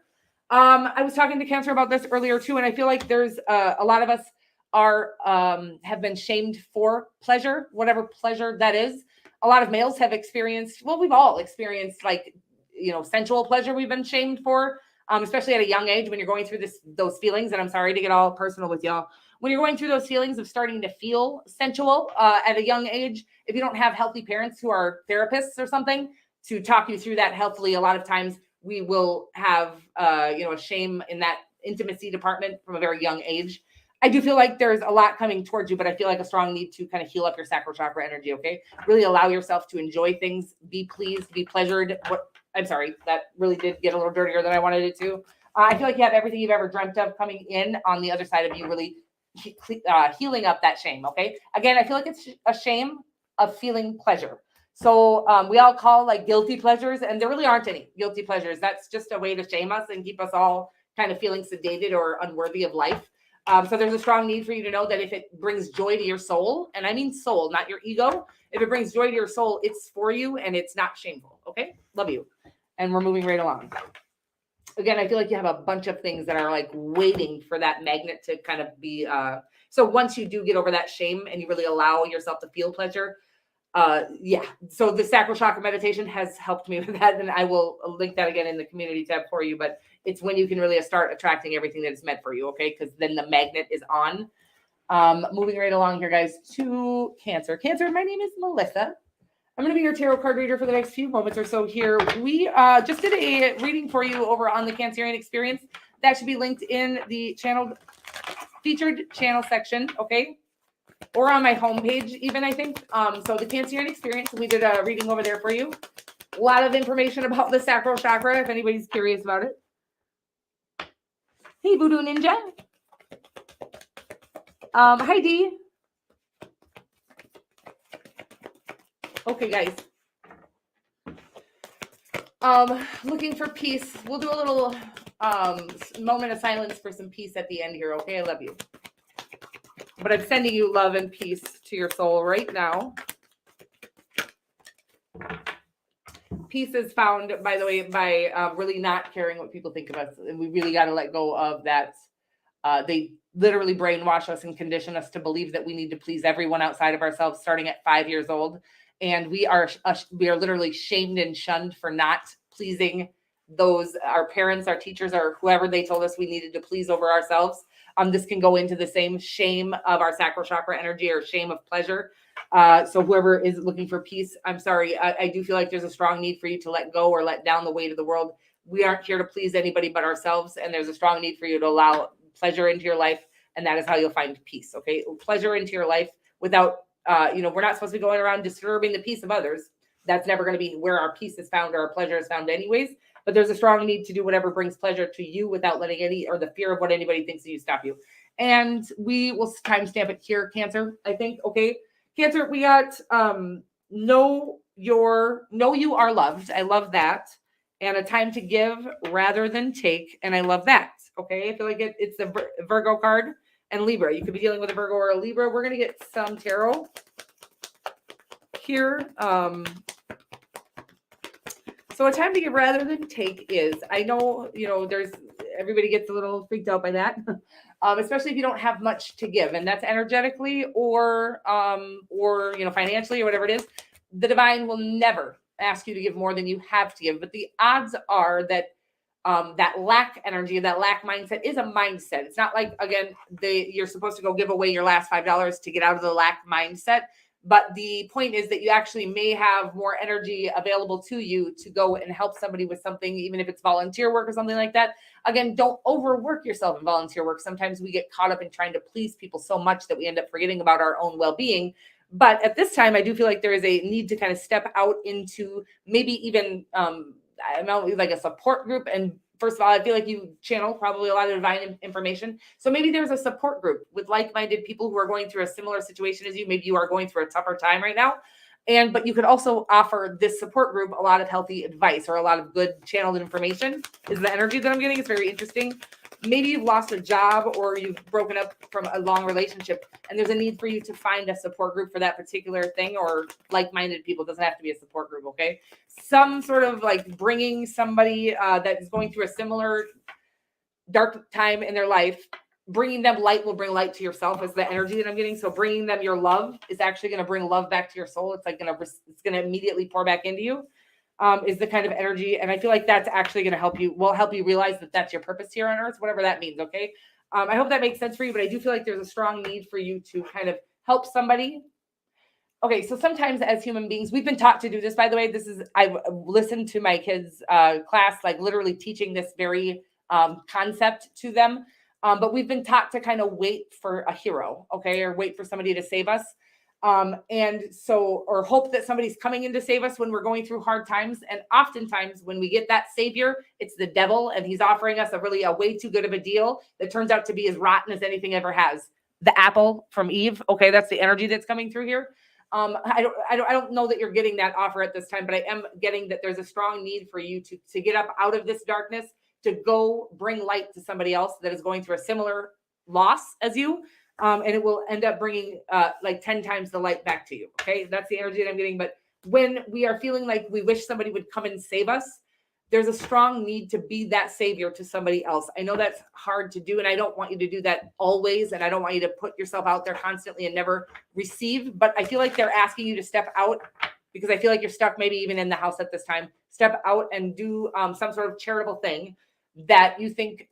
I was talking to Cancer about this earlier too, and I feel like there's a lot of us are have been shamed for pleasure, whatever pleasure that is. A lot of males have experienced, well, we've all experienced like, sensual pleasure we've been shamed for, especially at a young age when you're going through those feelings. And I'm sorry to get all personal with y'all. When you're going through those feelings of starting to feel sensual at a young age, if you don't have healthy parents who are therapists or something to talk you through that healthily, a lot of times we will have, a shame in that intimacy department from a very young age. I do feel like there's a lot coming towards you, but I feel like a strong need to kind of heal up your sacral chakra energy, okay? Really allow yourself to enjoy things, be pleased, be pleasured. I'm sorry, that really did get a little dirtier than I wanted it to. I feel like you have everything you've ever dreamt of coming in on the other side of you, really healing up that shame, okay? Again, I feel like it's a shame of feeling pleasure. So we all call like guilty pleasures, and there really aren't any guilty pleasures. That's just a way to shame us and keep us all kind of feeling sedated or unworthy of life. So there's a strong need for you to know that if it brings joy to your soul, and I mean soul, not your ego, if it brings joy to your soul, it's for you and it's not shameful. Okay? Love you. And we're moving right along. Again, I feel like you have a bunch of things that are like waiting for that magnet to kind of be. So once you do get over that shame and you really allow yourself to feel pleasure, so the sacral chakra meditation has helped me with that, and I will link that again in the community tab for you. But it's when you can really start attracting everything that is meant for you, okay? Because then the magnet is on. Moving right along here, guys, to Cancer. Cancer, my name is Melissa. I'm going to be your tarot card reader for the next few moments or so here. We just did a reading for you over on the Cancerian Experience. That should be linked in the channel, featured channel section, okay? Or on my homepage even, I think. So the Cancerian Experience, we did a reading over there for you. A lot of information about the sacral chakra, if anybody's curious about it. Hey, Voodoo Ninja. Hi, Dee. Okay, guys. Looking for peace. We'll do a little moment of silence for some peace at the end here, okay? I love you. But I'm sending you love and peace to your soul right now. Peace is found, by the way, by really not caring what people think of us. And we really got to let go of that. They literally brainwash us and condition us to believe that we need to please everyone outside of ourselves starting at 5 years old. And we are literally shamed and shunned for not pleasing our parents, our teachers, or whoever they told us we needed to please over ourselves. This can go into the same shame of our sacral chakra energy or shame of pleasure. So whoever is looking for peace, I'm sorry. I do feel like there's a strong need for you to let go or let down the weight of the world. We aren't here to please anybody but ourselves. And there's a strong need for you to allow pleasure into your life. And that is how you'll find peace. Okay. Pleasure into your life without, we're not supposed to be going around disturbing the peace of others. That's never going to be where our peace is found or our pleasure is found anyways. But there's a strong need to do whatever brings pleasure to you without letting the fear of what anybody thinks of you stop you. And we will timestamp it here, Cancer, I think. Okay. Cancer, we got know you are loved. I love that. And a time to give rather than take. And I love that. Okay. I feel like it's a Virgo card and Libra. You could be dealing with a Virgo or a Libra. We're going to get some tarot here. So a time to give rather than take is, I know, everybody gets a little freaked out by that, especially if you don't have much to give, and that's energetically or financially or whatever it is. The divine will never ask you to give more than you have to give, but the odds are that that lack energy, that lack mindset is a mindset. It's not like, again, you're supposed to go give away your last $5 to get out of the lack mindset. But the point is that you actually may have more energy available to you to go and help somebody with something, even if it's volunteer work or something like that. Again, don't overwork yourself in volunteer work. Sometimes we get caught up in trying to please people so much that we end up forgetting about our own well-being. But at this time, I do feel like there is a need to kind of step out into maybe even like a support group. And first of all, I feel like you channel probably a lot of divine information. So maybe there's a support group with like-minded people who are going through a similar situation as you. Maybe you are going through a tougher time right now. But you could also offer this support group a lot of healthy advice or a lot of good channeled information is the energy that I'm getting. It's very interesting. maybe you've lost a job or you've broken up from a long relationship, and there's a need for you to find a support group for that particular thing, or like-minded people. It doesn't have to be a support group, okay? Some sort of like bringing somebody that is going through a similar dark time in their life, bringing them light will bring light to yourself, is the energy that I'm getting. So bringing them your love is actually going to bring love back to your soul. It's like it's going to immediately pour back into you, is the kind of energy. And I feel like that's actually going to help you realize that that's your purpose here on earth, whatever that means. Okay. I hope that makes sense for you, but I do feel like there's a strong need for you to kind of help somebody. Okay, so sometimes as human beings, we've been taught to do this, by the way. I've listened to my kids' class, like literally teaching this very concept to them. But we've been taught to kind of wait for a hero, okay, or wait for somebody to save us. Or hope that somebody's coming in to save us when we're going through hard times. And oftentimes when we get that savior, it's the devil, and he's offering us a way too good of a deal that turns out to be as rotten as anything ever has. The apple from Eve, okay, that's the energy that's coming through here. I don't know that you're getting that offer at this time, but I am getting that there's a strong need for you to get up out of this darkness, to go bring light to somebody else that is going through a similar loss as you. And it will end up bringing like 10 times the light back to you. Okay. That's the energy that I'm getting. But when we are feeling like we wish somebody would come and save us, there's a strong need to be that savior to somebody else. I know that's hard to do, and I don't want you to do that always, and I don't want you to put yourself out there constantly and never receive, but I feel like they're asking you to step out, because I feel like you're stuck maybe even in the house at this time. Step out and do some sort of charitable thing that you think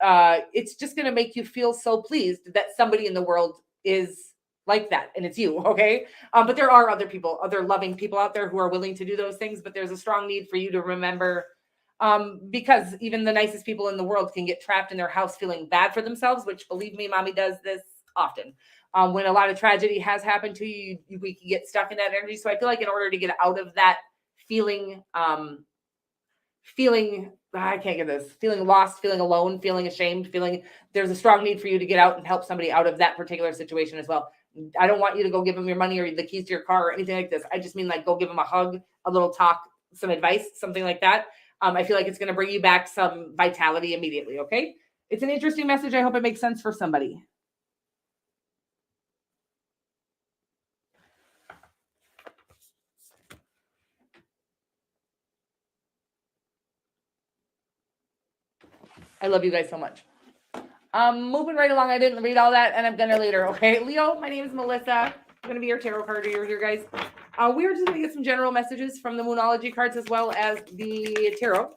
it's just going to make you feel so pleased that somebody in the world is like that, and it's you, okay? But there are other loving people out there who are willing to do those things, but there's a strong need for you to remember, because even the nicest people in the world can get trapped in their house feeling bad for themselves, which, believe me, mommy does this often. When a lot of tragedy has happened to you, we can get stuck in that energy. So I feel like in order to get out of that feeling I can't get this, feeling lost, feeling alone, feeling ashamed, there's a strong need for you to get out and help somebody out of that particular situation as well. I don't want you to go give them your money or the keys to your car or anything like this. I just mean like go give them a hug, a little talk, some advice, something like that. I feel like it's going to bring you back some vitality immediately. Okay. It's an interesting message. I hope it makes sense for somebody. I love you guys so much. Moving right along. I didn't read all that, and I'm gonna later. Okay, Leo, my name is Melissa. I'm gonna be your tarot card reader here, guys. We're just gonna get some general messages from the Moonology cards as well as the tarot.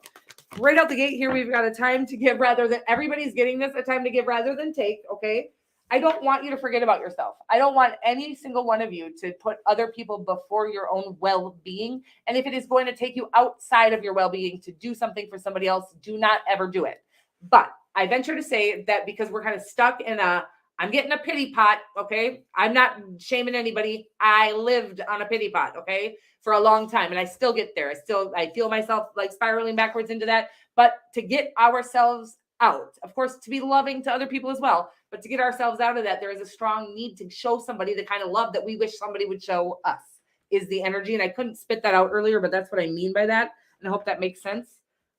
Right out the gate here, we've got a time to give rather than, everybody's getting this, a time to give rather than take. Okay, I don't want you to forget about yourself. I don't want any single one of you to put other people before your own well-being. And if it is going to take you outside of your well-being to do something for somebody else, do not ever do it. But I venture to say that because we're kind of stuck in I'm getting a pity pot, okay? I'm not shaming anybody. I lived on a pity pot, okay, for a long time, and I still get there. I feel myself like spiraling backwards into that. But to get ourselves out, of course, to be loving to other people as well, but to get ourselves out of that, there is a strong need to show somebody the kind of love that we wish somebody would show us, is the energy. And I couldn't spit that out earlier, but that's what I mean by that. And I hope that makes sense.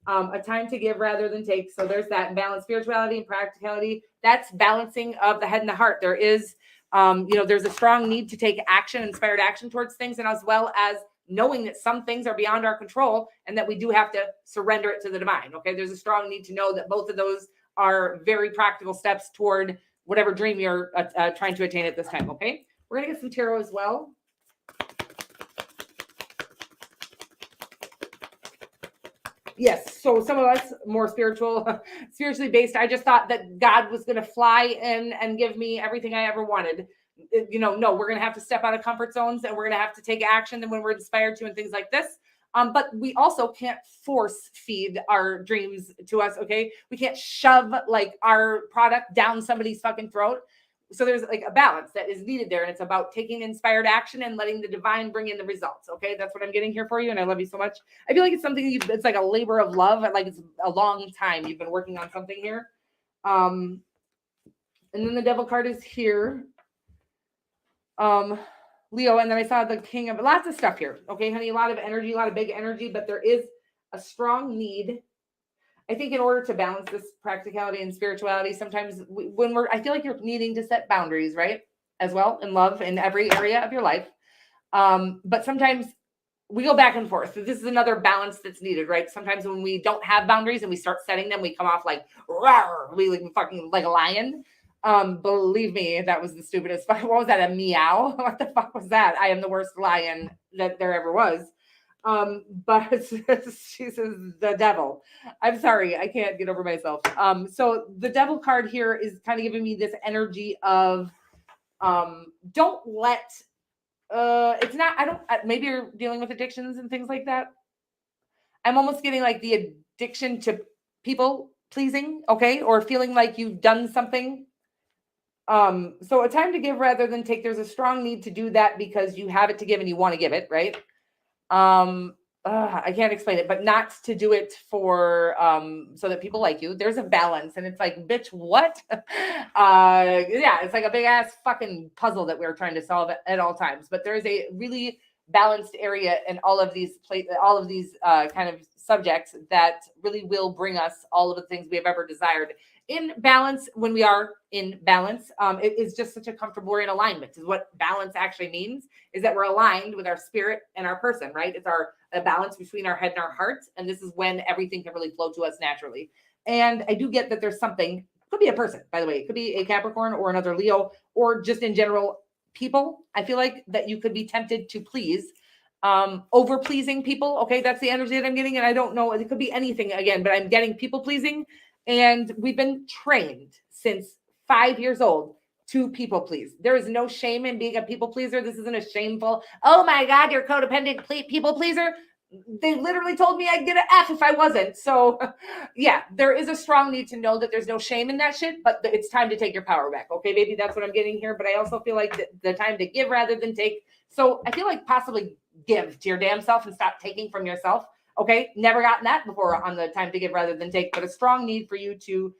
A time to give rather than take. So there's that balance, spirituality and practicality. That's balancing of the head and the heart. There is, there's a strong need to take action, inspired action towards things, and as well as knowing that some things are beyond our control and that we do have to surrender it to the divine. Okay. There's a strong need to know that both of those are very practical steps toward whatever dream you're trying to attain at this time. Okay. We're going to get some tarot as well. Yes. So some of us more spiritually based. I just thought that God was going to fly in and give me everything I ever wanted. No, we're going to have to step out of comfort zones, and we're going to have to take action and when we're inspired to and things like this. But we also can't force feed our dreams to us. Okay. We can't shove like our product down somebody's fucking throat. So there's like a balance that is needed there. And it's about taking inspired action and letting the divine bring in the results. Okay. That's what I'm getting here for you. And I love you so much. I feel like it's something it's like a labor of love. Like it's a long time you've been working on something here. And then the devil card is here. Leo. And then I saw the king of lots of stuff here. Okay, honey, a lot of energy, a lot of big energy, but there is a strong need. I think in order to balance this practicality and spirituality, sometimes I feel like you're needing to set boundaries, right? As well, in love in every area of your life. But sometimes we go back and forth. So this is another balance that's needed, right? Sometimes when we don't have boundaries and we start setting them, we come off like, rawr, we like fucking like a lion. Believe me, that was the stupidest. What was that? A meow? What the fuck was that? I am the worst lion that there ever was. But she says the devil. I'm sorry, I can't get over myself. So the devil card here is kind of giving me this energy of don't let it's not, I don't, maybe you're dealing with addictions and things like that. I'm almost getting like the addiction to people pleasing, okay, or feeling like you've done something. So a time to give rather than take. There's a strong need to do that because you have it to give and you want to give it, right? I can't explain it, but not to do it for so that people like you. There's a balance, and it's like, bitch, what? Yeah, it's like a big ass fucking puzzle that we're trying to solve at all times. But there's a really balanced area in all of these kind of subjects that really will bring us all of the things we have ever desired. In balance, when we are in balance, it is just such a comfortable, we're in alignment is what balance actually means, is that we're aligned with our spirit and our person, right? It's a balance between our head and our heart. And this is when everything can really flow to us naturally. And I do get that there's something, could be a person, by the way, it could be a Capricorn or another Leo, or just in general people. I feel like that you could be tempted to please, over pleasing people. Okay. That's the energy that I'm getting. And I don't know, it could be anything again, but I'm getting people pleasing. And we've been trained since 5 years old to people please. There is no shame in being a people pleaser. This isn't a shameful, oh my God, you're codependent people pleaser. They literally told me I'd get an F if I wasn't. So yeah, there is a strong need to know that there's no shame in that shit, but it's time to take your power back. Okay, baby, that's what I'm getting here. But I also feel like the time to give rather than take. So I feel like possibly give to your damn self and stop taking from yourself. Okay, never gotten that before on the time to give rather than take, but a strong need for you to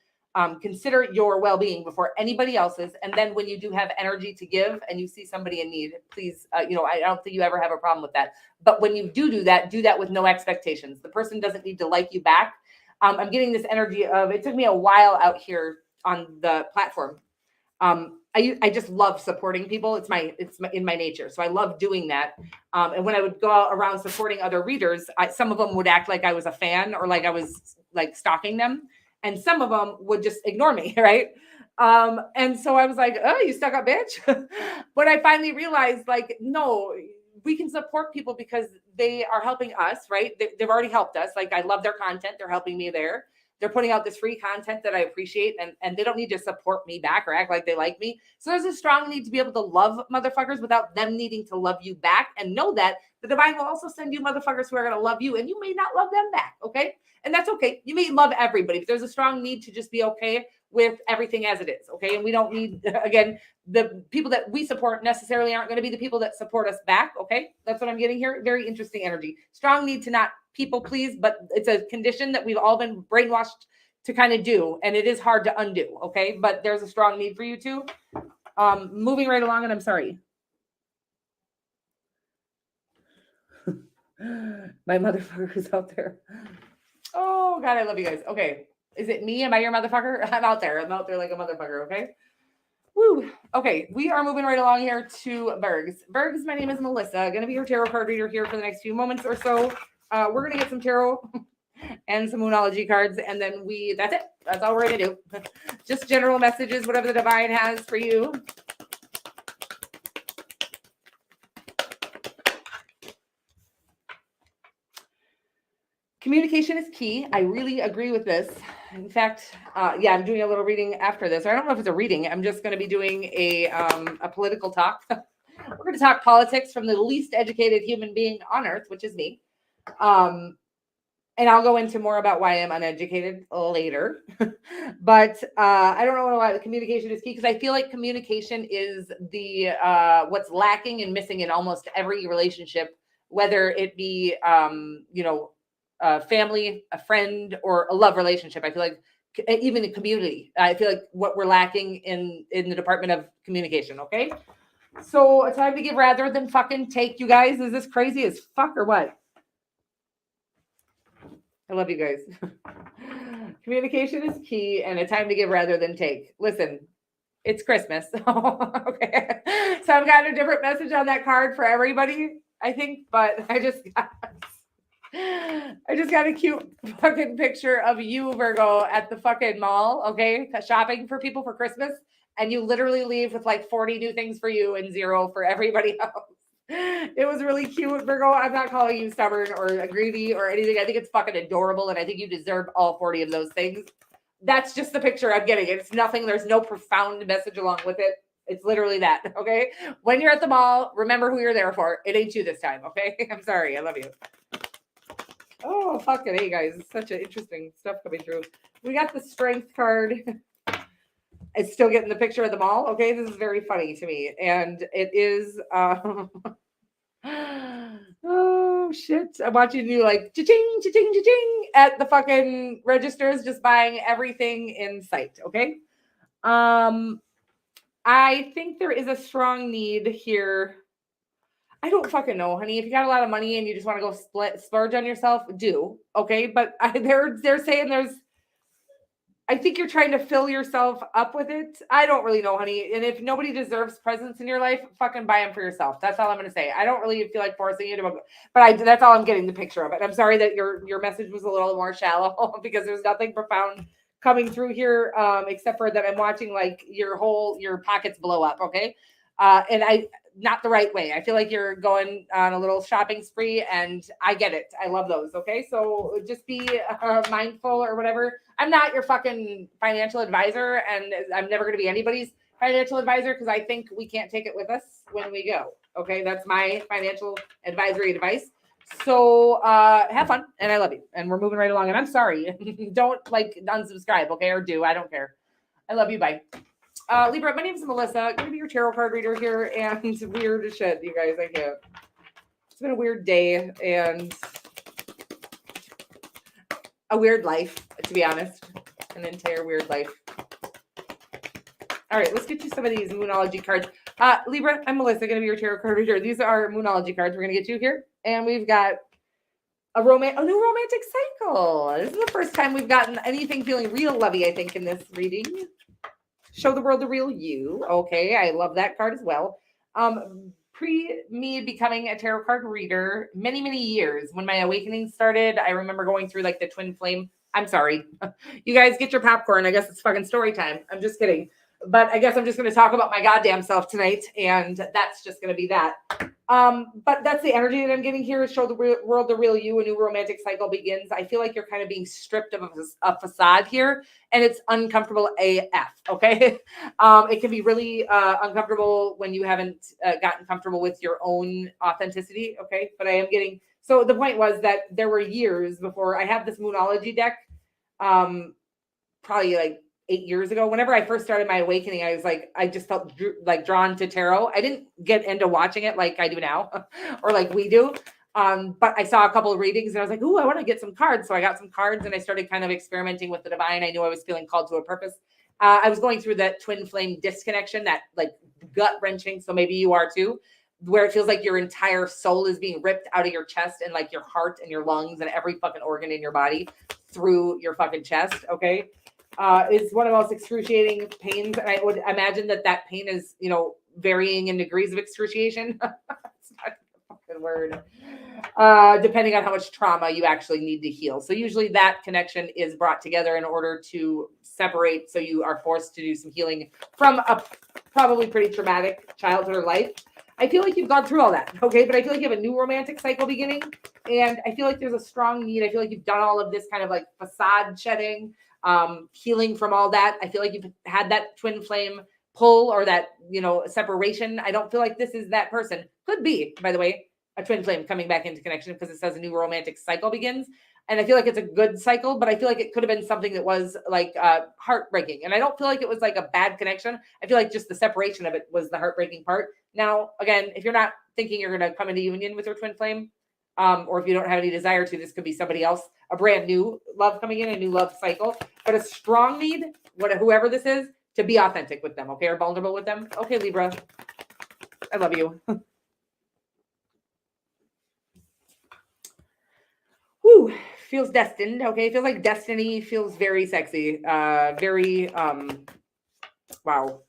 consider your well-being before anybody else's. And then when you do have energy to give and you see somebody in need, please, I don't think you ever have a problem with that. But when you do that with no expectations. The person doesn't need to like you back. I'm getting this energy of, it took me a while out here on the platform. I just love supporting people. It's in my nature. So I love doing that. And when I would go around supporting other readers, some of them would act like I was a fan or like I was like stalking them. And some of them would just ignore me. Right. And so I was like, oh, you stuck up, bitch. But I finally realized, like, no, we can support people because they are helping us, right? They've already helped us. Like, I love their content. They're helping me there. They're putting out this free content that I appreciate, and they don't need to support me back or act like they like me. So there's a strong need to be able to love motherfuckers without them needing to love you back, and know that the divine will also send you motherfuckers who are going to love you, and you may not love them back, okay? And that's okay. You may love everybody, but there's a strong need to just be okay with everything as it is, okay? And we don't need, again, the people that we support necessarily aren't going to be the people that support us back, okay? That's what I'm getting here. Very interesting energy. Strong need to not people please, but it's a condition that we've all been brainwashed to kind of do, and it is hard to undo, okay? But there's a strong need for you to. Moving right along, and I'm sorry. My motherfucker's out there. Oh, God, I love you guys. Okay. Is it me? Am I your motherfucker? I'm out there like a motherfucker, okay? Woo. Okay, we are moving right along here to Bergs. Bergs, my name is Melissa. Going to be your tarot card reader here for the next few moments or so. We're going to get some tarot and some Moonology cards, and then that's it. That's all we're going to do. Just general messages, whatever the divine has for you. Communication is key. I really agree with this. In fact, I'm doing a little reading after this. I don't know if it's a reading. I'm just going to be doing a political talk. We're going to talk politics from the least educated human being on earth, which is me. And I'll go into more about why I'm uneducated later. But I don't know why the communication is key, because I feel like communication is the what's lacking and missing in almost every relationship, whether it be a family, a friend, or a love relationship. I feel like even in community, I feel like what we're lacking in the department of communication. Okay. So a time to give rather than fucking take, you guys. Is this crazy as fuck or what? I love you guys. Communication is key and a time to give rather than take. Listen, it's Christmas. Okay. So I've got a different message on that card for everybody, I think, but I just got a cute fucking picture of you, Virgo, at the fucking mall, okay? Shopping for people for Christmas. And you literally leave with like 40 new things for you and 0 for everybody else. It was really cute, Virgo. I'm not calling you stubborn or greedy or anything. I think it's fucking adorable. And I think you deserve all 40 of those things. That's just the picture I'm getting. It's nothing. There's no profound message along with it. It's literally that, okay? When you're at the mall, remember who you're there for. It ain't you this time, okay? I'm sorry. I love you. Oh, fucking hey, guys. It's such an interesting stuff coming through. We got the strength card. It's still getting the picture of the mall. Okay, this is very funny to me. And it is oh shit. I'm watching you like cha-ching, cha-ching, cha-ching at the fucking registers, just buying everything in sight. Okay. I think there is a strong need here. I don't fucking know, honey. If you got a lot of money and you just want to go splurge on yourself, do. Okay. But they're saying I think you're trying to fill yourself up with it. I don't really know, honey. And if nobody deserves presents in your life, fucking buy them for yourself. That's all I'm going to say. I don't really feel like forcing you to, but that's all I'm getting the picture of it. I'm sorry that your message was a little more shallow because there's nothing profound coming through here, except for that I'm watching like your pockets blow up. Okay. And not the right way. I feel like you're going on a little shopping spree and I get it. I love those. Okay. So just be mindful or whatever. I'm not your fucking financial advisor and I'm never going to be anybody's financial advisor because I think we can't take it with us when we go. Okay. That's my financial advisory advice. So have fun and I love you. And we're moving right along. And I'm sorry. Don't like unsubscribe. Okay. Or do. I don't care. I love you. Bye. Libra, my name is Melissa. I'm going to be your tarot card reader here, and it's weird as shit, you guys. I can't. It's been a weird day and a weird life, to be honest. An entire weird life. All right, let's get you some of these Moonology cards. Libra, I'm Melissa, going to be your tarot card reader. These are Moonology cards we're going to get you here. And we've got a new romantic cycle. This is the first time we've gotten anything feeling real lovey, I think, in this reading. Show the world the real you. Okay, I love that card as well. Pre me becoming a tarot card reader, many, many years when my awakening started, I remember going through like the twin flame. I'm sorry. You guys get your popcorn. I guess it's fucking story time. I'm just kidding. But I guess I'm just going to talk about my goddamn self tonight. And that's just going to be that. But that's the energy that I'm getting here. Show the world the real you. A new romantic cycle begins. I feel like you're kind of being stripped of a facade here, and it's uncomfortable AF. Okay, it can be really uncomfortable when you haven't gotten comfortable with your own authenticity. Okay, but I am getting. So the point was that there were years before I have this Moonology deck. Probably like 8 years ago, whenever I first started my awakening, I was like, I just felt like drawn to tarot. I didn't get into watching it like I do now or like we do. But I saw a couple of readings and I was like, ooh, I want to get some cards. So I got some cards and I started kind of experimenting with the divine. I knew I was feeling called to a purpose. I was going through that twin flame disconnection, that like gut wrenching. So maybe you are too, where it feels like your entire soul is being ripped out of your chest and like your heart and your lungs and every fucking organ in your body through your fucking chest. Okay. Is one of the most excruciating pains. And I would imagine that pain is, varying in degrees of excruciation. It's not a fucking word. Depending on how much trauma you actually need to heal. So usually that connection is brought together in order to separate. So you are forced to do some healing from a probably pretty traumatic childhood or life. I feel like you've gone through all that. Okay. But I feel like you have a new romantic cycle beginning. And I feel like there's a strong need. I feel like you've done all of this kind of like facade shedding. Healing from all that. I feel like you've had that twin flame pull or that, separation. I don't feel like this is that person. Could be, by the way, a twin flame coming back into connection because it says a new romantic cycle begins. And I feel like it's a good cycle, but I feel like it could have been something that was like heartbreaking. And I don't feel like it was like a bad connection. I feel like just the separation of it was the heartbreaking part. Now, again, if you're not thinking you're going to come into union with your twin flame, or if you don't have any desire to, this could be somebody else, a brand new love coming in, a new love cycle, but a strong need, whoever this is, to be authentic with them, okay, or vulnerable with them. Okay, Libra, I love you. Whew, feels destined. Okay, feels like destiny. Feels very sexy. Very wow,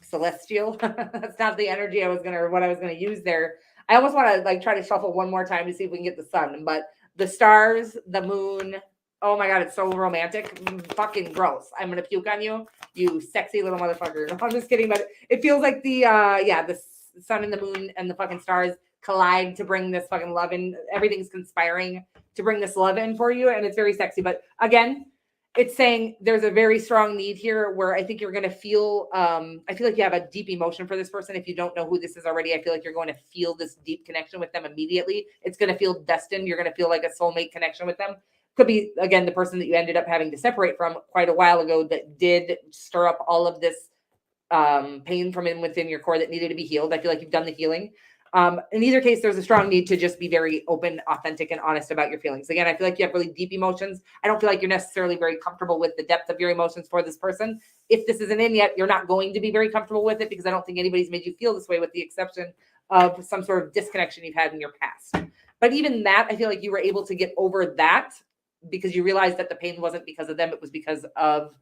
celestial. That's not the energy I was gonna or what I was gonna use there. I almost want to like try to shuffle one more time to see if we can get the sun, but the stars, the moon. Oh my god, it's so romantic. Fucking gross. I'm gonna puke on you, you sexy little motherfucker. No, I'm just kidding, but it feels like the the sun and the moon and the fucking stars collide to bring this fucking love in. Everything's conspiring to bring this love in for you, and it's very sexy. But again, it's saying there's a very strong need here where I think you're going to feel, I feel like you have a deep emotion for this person. If you don't know who this is already, I feel like you're going to feel this deep connection with them immediately. It's going to feel destined. You're going to feel like a soulmate connection with them. Could be, again, the person that you ended up having to separate from quite a while ago that did stir up all of this pain from within your core that needed to be healed. I feel like you've done the healing. In either case, there's a strong need to just be very open, authentic, and honest about your feelings. Again, I feel like you have really deep emotions. I don't feel like you're necessarily very comfortable with the depth of your emotions for this person. If this isn't in yet, you're not going to be very comfortable with it because I don't think anybody's made you feel this way with the exception of some sort of disconnection you've had in your past. But even that, I feel like you were able to get over that because you realized that the pain wasn't because of them. It was because of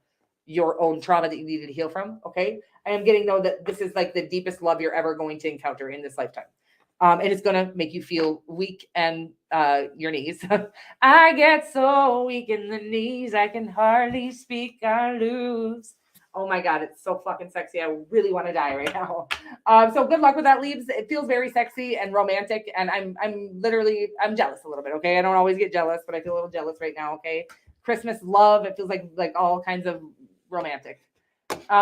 your own trauma that you needed to heal from. Okay. I am getting though that this is like the deepest love you're ever going to encounter in this lifetime. And it's going to make you feel weak and your knees. I get so weak in the knees, I can hardly speak, I lose. Oh my God, it's so fucking sexy. I really want to die right now. So good luck with that, Leaves. It feels very sexy and romantic. And I'm jealous a little bit. Okay. I don't always get jealous, but I feel a little jealous right now. Okay. Christmas love. It feels like all kinds of romantic.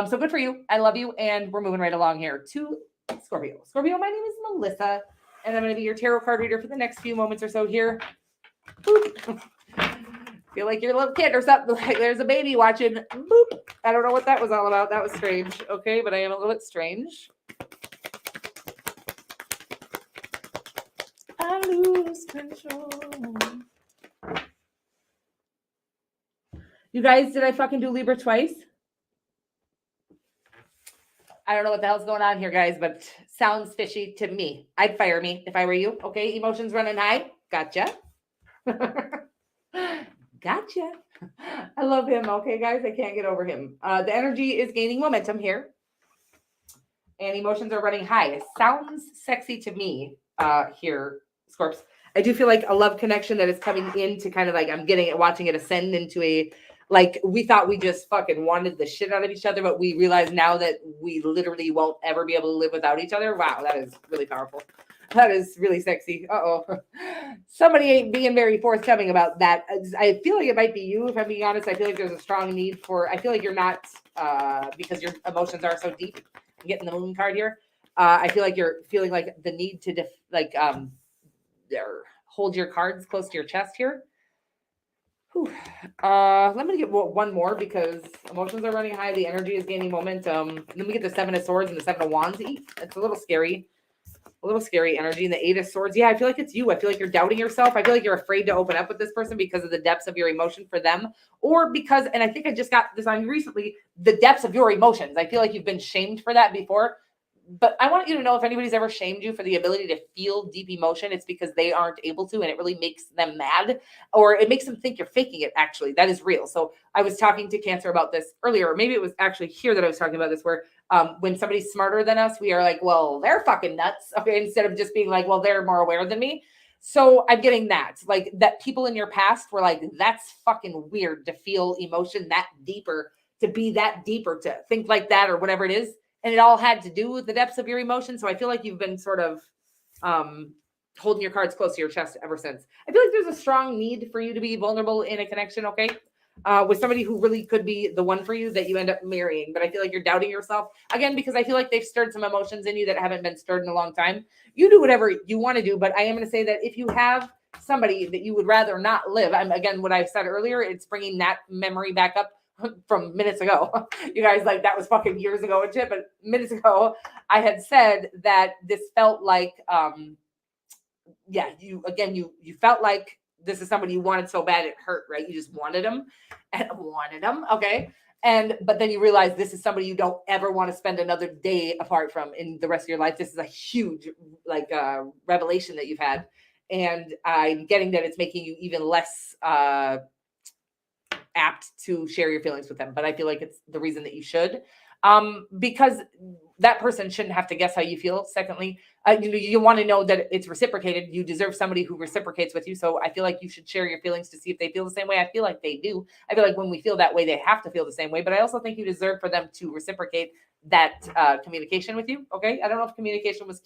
So good for you. I love you. And we're moving right along here to Scorpio. Scorpio, my name is Melissa, and I'm going to be your tarot card reader for the next few moments or so here. Boop. Feel like you're a little kid or something. Like there's a baby watching. Boop. I don't know what that was all about. That was strange. Okay, but I am a little bit strange. I lose control. You guys, did I fucking do Libra twice? I don't know what the hell's going on here, guys, but sounds fishy to me. I'd fire me if I were you. Okay, emotions running high. Gotcha. Gotcha. I love him. Okay, guys, I can't get over him. The energy is gaining momentum here. And emotions are running high. It sounds sexy to me here, Scorps. I do feel like a love connection that is coming into kind of like I'm getting it, watching it ascend into a like we thought we just fucking wanted the shit out of each other, but we realize now that we literally won't ever be able to live without each other. Wow, that is really powerful. That is really sexy. Uh-oh. Somebody ain't being very forthcoming about that. I feel like it might be you, if I'm being honest. I feel like there's a strong need for, I feel like you're not, because your emotions are so deep. I'm getting the moon card here. I feel like you're feeling like the need to hold your cards close to your chest here. Let me get one more because emotions are running high. The energy is gaining momentum. And then we get the 7 of Swords and the 7 of Wands. It's a little scary energy. And the 8 of Swords. Yeah, I feel like it's you. I feel like you're doubting yourself. I feel like you're afraid to open up with this person because of the depths of your emotion for them, or because, and I think I just got this on you recently, the depths of your emotions. I feel like you've been shamed for that before. But I want you to know if anybody's ever shamed you for the ability to feel deep emotion, it's because they aren't able to, and it really makes them mad, or it makes them think you're faking it. Actually, that is real. So I was talking to Cancer about this earlier, or maybe it was actually here that I was talking about this, where when somebody's smarter than us, we are like, well, they're fucking nuts. Okay, instead of just being like, well, they're more aware than me. So I'm getting that, like that people in your past were like, that's fucking weird to feel emotion that deeper, to be that deeper, to think like that, or whatever it is. And it all had to do with the depths of your emotions. So I feel like you've been sort of holding your cards close to your chest ever since. I feel like there's a strong need for you to be vulnerable in a connection, okay? With somebody who really could be the one for you that you end up marrying. But I feel like you're doubting yourself. Again, because I feel like they've stirred some emotions in you that haven't been stirred in a long time. You do whatever you want to do. But I am going to say that if you have somebody that you would rather not live, again, what I said earlier, it's bringing that memory back up from minutes ago. You guys, like that was fucking years ago and shit, but minutes ago I had said that this felt like you felt like this is somebody you wanted so bad it hurt, right? You just wanted them, okay? But then you realize this is somebody you don't ever want to spend another day apart from in the rest of your life. This is a huge revelation that you've had. And I'm getting that it's making you even less apt to share your feelings with them. But I feel like it's the reason that you should, because that person shouldn't have to guess how you feel. Secondly, you want to know that it's reciprocated. You deserve somebody who reciprocates with you. So I feel like you should share your feelings to see if they feel the same way. I feel like they do. I feel like when we feel that way, they have to feel the same way. But I also think you deserve for them to reciprocate that communication with you. Okay. I don't know if communication was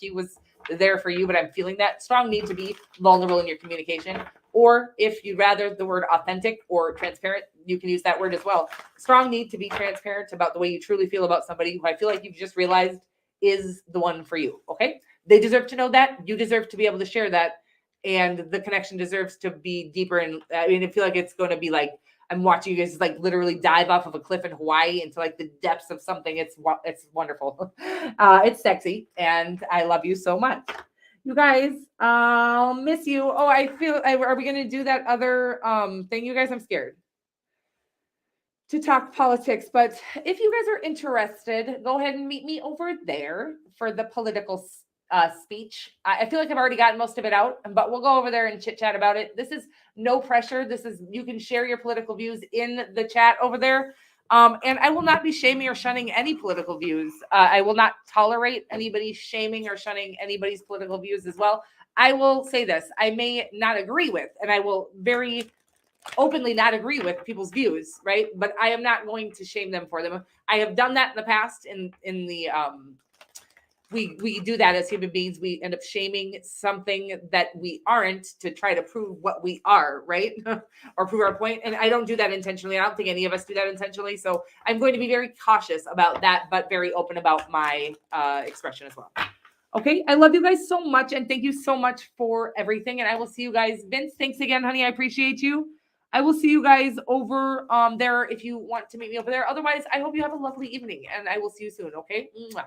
there for you, but I'm feeling that strong need to be vulnerable in your communication. Or if you'd rather the word authentic or transparent, you can use that word as well. Strong need to be transparent about the way you truly feel about somebody who I feel like you've just realized is the one for you. Okay. They deserve to know that. You deserve to be able to share that. And the connection deserves to be deeper. And I mean, I feel like it's going to be like, I'm watching you guys like literally dive off of a cliff in Hawaii into like the depths of something. It's wonderful. It's sexy. And I love you so much. You guys, I'll miss you. Oh, are we going to do that other thing? You guys, I'm scared to talk politics, but if you guys are interested, go ahead and meet me over there for the political speech. I feel like I've already gotten most of it out, but we'll go over there and chit chat about it. This is no pressure. You can share your political views in the chat over there. And I will not be shaming or shunning any political views. I will not tolerate anybody shaming or shunning anybody's political views as well. I will say this, I may not agree with, and I will very openly not agree with people's views, right? But I am not going to shame them for them. I have done that in the past in the we do that as human beings. We end up shaming something that we aren't to try to prove what we are, right? Or prove our point. And I don't do that intentionally. I don't think any of us do that intentionally. So I'm going to be very cautious about that, but very open about my expression as well. Okay. I love you guys so much. And thank you so much for everything. And I will see you guys. Vince, thanks again, honey. I appreciate you. I will see you guys over there if you want to meet me over there. Otherwise, I hope you have a lovely evening and I will see you soon. Okay. Mwah.